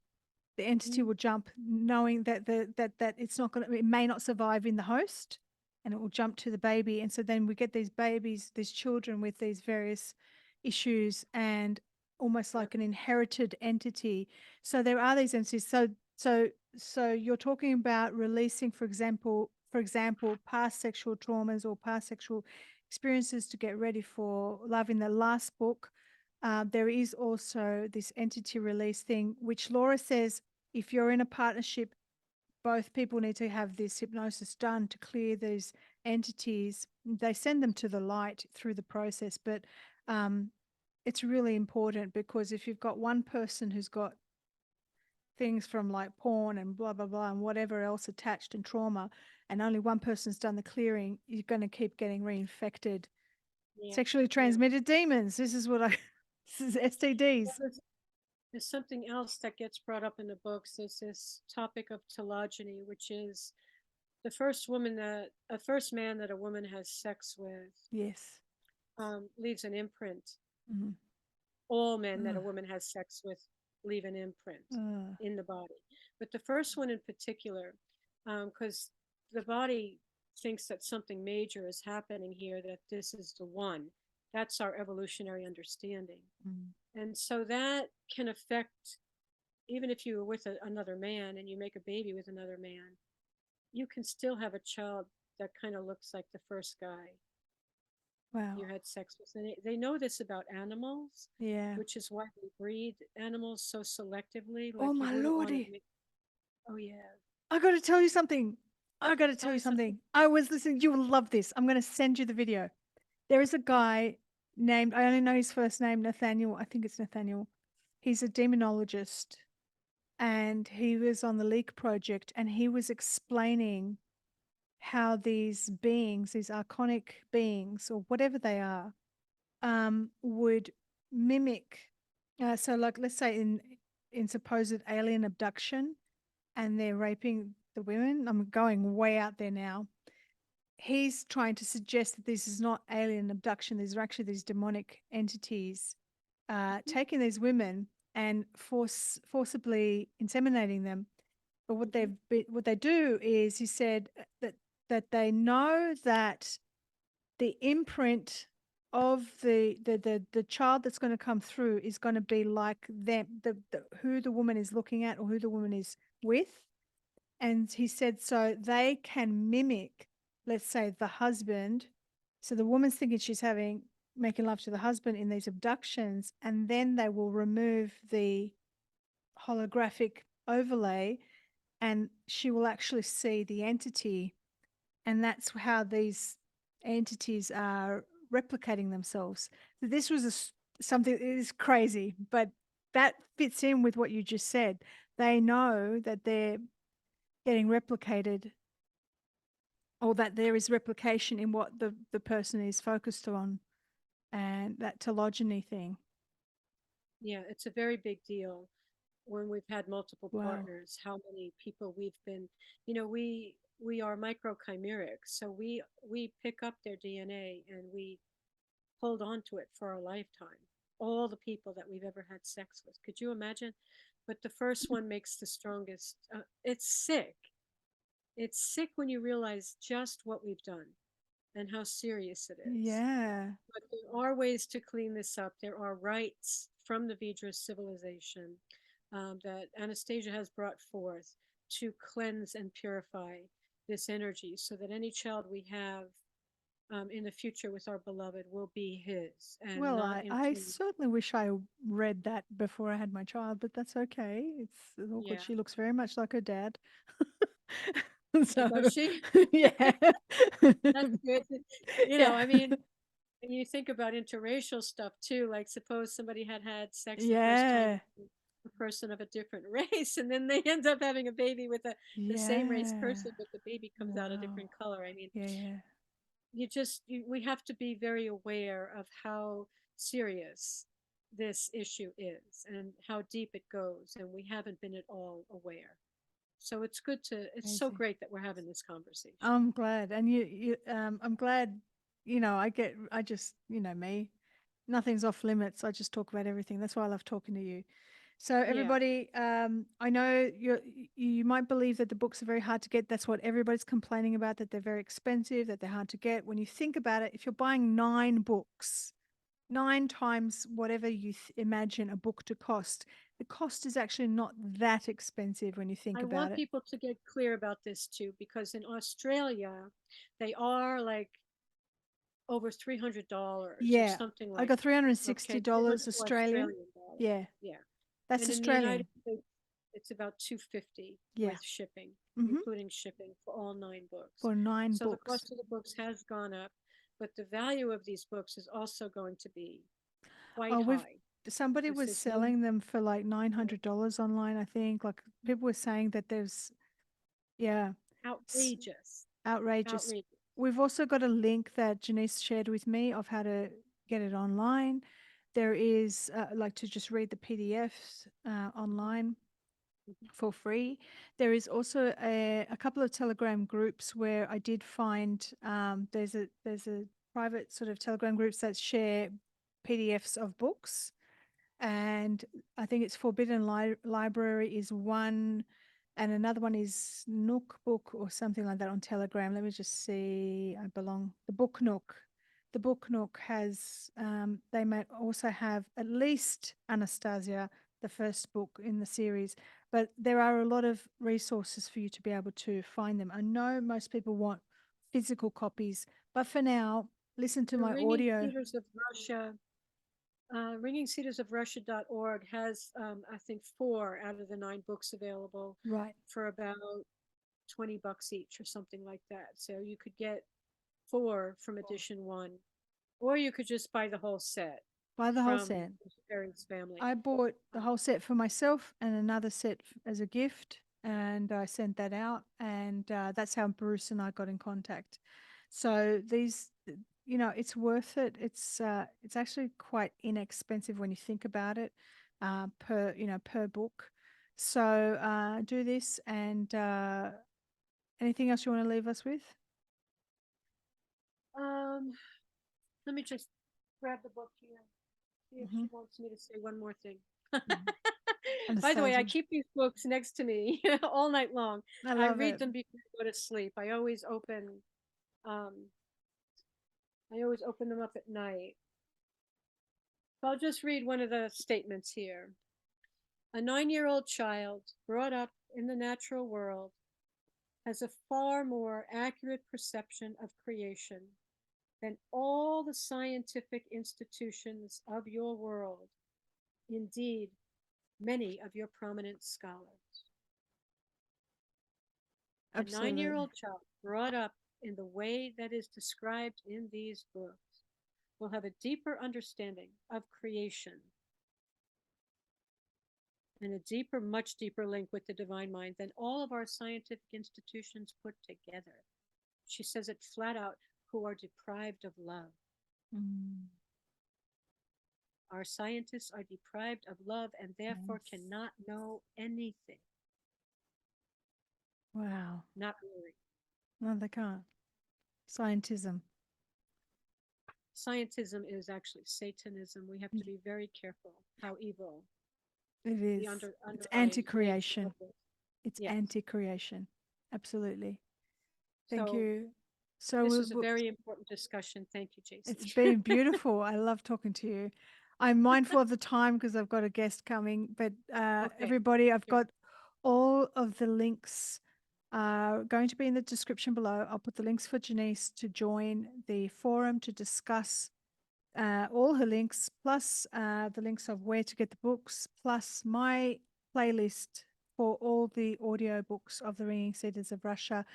Speaker 1: The entity
Speaker 2: mm,
Speaker 1: will jump knowing that that it's not going to, it may not survive in the host, and it will jump to the baby. And so then we get these babies, these children with these various issues, and almost
Speaker 2: yeah,
Speaker 1: like an inherited entity. So there are these entities. So you're talking about releasing, for example, past sexual traumas or past sexual experiences to get ready for love. In the last book, there is also this entity release thing, which Laura says if you're in a partnership, both people need to have this hypnosis done to clear these entities. They send them to the light through the process, but um, it's really important, because if you've got one person who's got things from like porn and blah, blah, blah, and whatever else attached and trauma, and only one person's done the clearing, you're going to keep getting reinfected.
Speaker 2: yeah,
Speaker 1: Sexually
Speaker 2: yeah.
Speaker 1: transmitted demons. This is what I, this is
Speaker 2: Well,
Speaker 1: STDs.
Speaker 2: there's something else that gets brought up in the books. There's this topic of telogyny, which is the first man that a woman has sex with
Speaker 1: Yes.
Speaker 2: leaves an imprint.
Speaker 1: Mhm.
Speaker 2: All men that a
Speaker 1: Ugh.
Speaker 2: woman has sex with leave an imprint
Speaker 1: Ugh.
Speaker 2: in the body. But the first one in particular, because the body thinks that something major is happening here, that this is the one. That's our evolutionary understanding.
Speaker 1: Mm.
Speaker 2: And so that can affect, even if you were with another man and you make a baby with another man, you can still have a child that kind of looks like the first guy
Speaker 1: Wow.
Speaker 2: you had sex with. And they know this about animals,
Speaker 1: Yeah.
Speaker 2: which is why they breed animals so selectively.
Speaker 1: Oh
Speaker 2: Like you
Speaker 1: my
Speaker 2: wouldn't want to
Speaker 1: lordy.
Speaker 2: make, oh yeah,
Speaker 1: I got to tell you something. I got to
Speaker 2: tell
Speaker 1: tell you
Speaker 2: me something.
Speaker 1: something. I was listening. You will love this. I'm going to send you the video. There is a guy named, I only know his first name, Nathaniel. I think it's Nathaniel. He's a demonologist, and he was on the Leak Project, and he was explaining how these beings, these archonic beings, or whatever they are, would mimic. So, like, let's say in supposed alien abduction, and they're raping the women. I'm going way out there now. He's trying to suggest that this is not alien abduction. These are actually these demonic entities taking these women and forcibly inseminating them. But
Speaker 2: Mm-hmm.
Speaker 1: what they do is, he said that they know that the imprint of the child that's going to come through is going to be like them, who the woman is looking at or who the woman is with. And he said, so they can mimic, let's say, the husband. So the woman's thinking she's making love to the husband in these abductions, and then they will remove the holographic overlay, and she will actually see the entity. And that's how these entities are replicating themselves. So this was something that is crazy, but that fits in with what you just said. They know that they're getting replicated, or that there is replication in what the person is focused on, and that telogyny thing.
Speaker 2: Yeah, it's a very big deal when we've had multiple
Speaker 1: Wow.
Speaker 2: partners, how many people we've been, we are microchimeric, so we pick up their DNA and we hold on to it for a lifetime. All the people that we've ever had sex with. Could you imagine but the first one makes the strongest. It's sick. It's sick when you realize just what we've done and how serious it is.
Speaker 1: Yeah.
Speaker 2: But there are ways to clean this up. There are rites from the Vidra civilization that Anastasia has brought forth to cleanse and purify this energy so that any child we have in the future with our beloved will be his and
Speaker 1: Well,
Speaker 2: not
Speaker 1: I
Speaker 2: into,
Speaker 1: certainly wish I read that before I had my child, but that's okay. It's all good.
Speaker 2: yeah.
Speaker 1: She looks very much like her dad.
Speaker 2: Oh,
Speaker 1: So,
Speaker 2: does she?
Speaker 1: yeah.
Speaker 2: That's good.
Speaker 1: Yeah.
Speaker 2: I mean, and you think about interracial stuff too. Like, suppose somebody had sex the first time
Speaker 1: Yeah.
Speaker 2: with a person of a different race, and then they end up having a baby with the same race
Speaker 1: Yeah.
Speaker 2: person, but the baby comes out a
Speaker 1: Wow.
Speaker 2: different color. I mean,
Speaker 1: Yeah, yeah.
Speaker 2: we have to be very aware of how serious this issue is and how deep it goes, and we haven't been at all aware. So it's so
Speaker 1: Crazy.
Speaker 2: great that we're having this conversation.
Speaker 1: I'm glad. And I'm glad, I just, me, nothing's off limits. I just talk about everything. That's why I love talking to you. So
Speaker 2: Yeah,
Speaker 1: everybody, I know you might believe that the books are very hard to get. That's what everybody's complaining about, that they're very expensive, that they're hard to get. When you think about it, if you're buying 9 books, 9 times whatever you imagine a book to cost, the cost is actually not that expensive when you think
Speaker 2: I
Speaker 1: about
Speaker 2: want
Speaker 1: it.
Speaker 2: people to get clear about this too, because in Australia, they are like over $300 or
Speaker 1: Yeah,
Speaker 2: something
Speaker 1: I
Speaker 2: like
Speaker 1: got
Speaker 2: that. Okay,
Speaker 1: $360
Speaker 2: 300
Speaker 1: Australian.
Speaker 2: Australian dollars.
Speaker 1: Yeah,
Speaker 2: Yeah,
Speaker 1: that's
Speaker 2: and in the United
Speaker 1: Australian.
Speaker 2: States, it's about 250
Speaker 1: Yeah.
Speaker 2: with shipping,
Speaker 1: Mm-hmm.
Speaker 2: including shipping for all 9 books.
Speaker 1: For nine
Speaker 2: So the
Speaker 1: books.
Speaker 2: cost of the books has gone up, but the value of these books is also going to be quite
Speaker 1: Oh,
Speaker 2: high.
Speaker 1: somebody
Speaker 2: This
Speaker 1: was
Speaker 2: is no
Speaker 1: selling them for like $900 online, I think. Like people were saying that yeah, s-
Speaker 2: outrageous,
Speaker 1: outrageous.
Speaker 2: outrageous.
Speaker 1: We've also got a link that Janice shared with me of how to get it online. There is like to just read the PDFs online for free. There is also a couple of Telegram groups where I did find there's a private sort of Telegram groups that share PDFs of books, and I think it's Forbidden Library is one, and another one is Nook Book or something like that on Telegram. Let me just see. I belong the Book Nook. The Book Nook has they might also have at least Anastasia, the first book in the series, but there are a lot of resources for you to be able to find them. I know most people want physical copies, but for now, listen to
Speaker 2: The
Speaker 1: my
Speaker 2: Ringing
Speaker 1: audio.
Speaker 2: Cedars of Russia, ringingcedarsofrussia.org has, I think, 4 out of the 9 books available
Speaker 1: Right.
Speaker 2: for about $20 each or something like that. So you could get 4 from edition one, or you could just buy the whole set
Speaker 1: Buy the whole
Speaker 2: from
Speaker 1: set.
Speaker 2: Eric's family.
Speaker 1: I bought the
Speaker 2: Um,
Speaker 1: whole set for myself and another set as a gift, and I sent that out, and that's how Bruce and I got in contact. So it's worth it. It's actually quite inexpensive when you think about it, per book. So do this, and anything else you want to leave us with?
Speaker 2: um, Let me just grab the book here. See if
Speaker 1: Hmm.
Speaker 2: she wants me to say one more thing. By the way, I
Speaker 1: Anastasia,
Speaker 2: keep these books next to me all night long.
Speaker 1: I
Speaker 2: I
Speaker 1: love
Speaker 2: read
Speaker 1: it.
Speaker 2: them before I go to sleep. Um, I always open them up at night. So I'll just read one of the statements here. A 9-year-old child brought up in the natural world has a far more accurate perception of creation than all the scientific institutions of your world. Indeed, many of your prominent scholars. A 9 year
Speaker 1: Absolutely.
Speaker 2: old child brought up in the way that is described in these books will have a deeper understanding of creation and a deeper, much deeper link with the divine mind than all of our scientific institutions put together. She says it flat out, who are deprived of love.
Speaker 1: Mm,
Speaker 2: Our scientists are deprived of love and therefore
Speaker 1: yes.
Speaker 2: cannot know anything.
Speaker 1: Wow.
Speaker 2: Not really.
Speaker 1: No, they can't. Scientism.
Speaker 2: Scientism is actually Satanism. We have to be very careful how evil
Speaker 1: It
Speaker 2: the
Speaker 1: is. It's
Speaker 2: underlying nature
Speaker 1: anti-creation.
Speaker 2: of this.
Speaker 1: It's
Speaker 2: Yes.
Speaker 1: anti-creation. Absolutely. Thank
Speaker 2: So
Speaker 1: you. So
Speaker 2: this was a very important discussion. Thank you,
Speaker 1: it's
Speaker 2: JC.
Speaker 1: been beautiful. I love talking to you. I'm mindful of the time because I've got a guest coming, but
Speaker 2: Okay.
Speaker 1: everybody, I've
Speaker 2: Sure.
Speaker 1: got all of the links going to be in the description below. I'll put the links for Jeanice to join the forum to discuss all her links, plus the links of where to get the books, plus my playlist for all the audio books of the Ringing Cedars of Russia.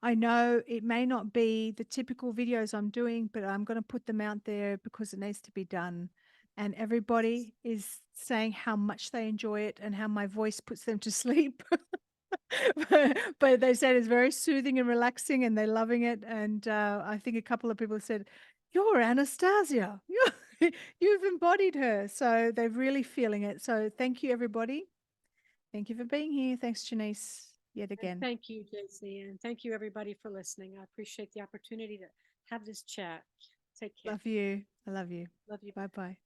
Speaker 1: I know it may not be the typical videos I'm doing, but I'm going to put them out there because it needs to be done. And everybody is saying how much they enjoy it and how my voice puts them to sleep. But they said it's very soothing and relaxing and they're loving it. And I think a couple of people said, "You're Anastasia. You've embodied her." So they're really feeling it. So thank you, everybody. Thank you for being here. Thanks, Janice, yet
Speaker 2: And
Speaker 1: again.
Speaker 2: thank you, JC. And thank you, everybody, for listening. I appreciate the opportunity to have this chat. Take care.
Speaker 1: Love you. I love you.
Speaker 2: Love you.
Speaker 1: Bye bye.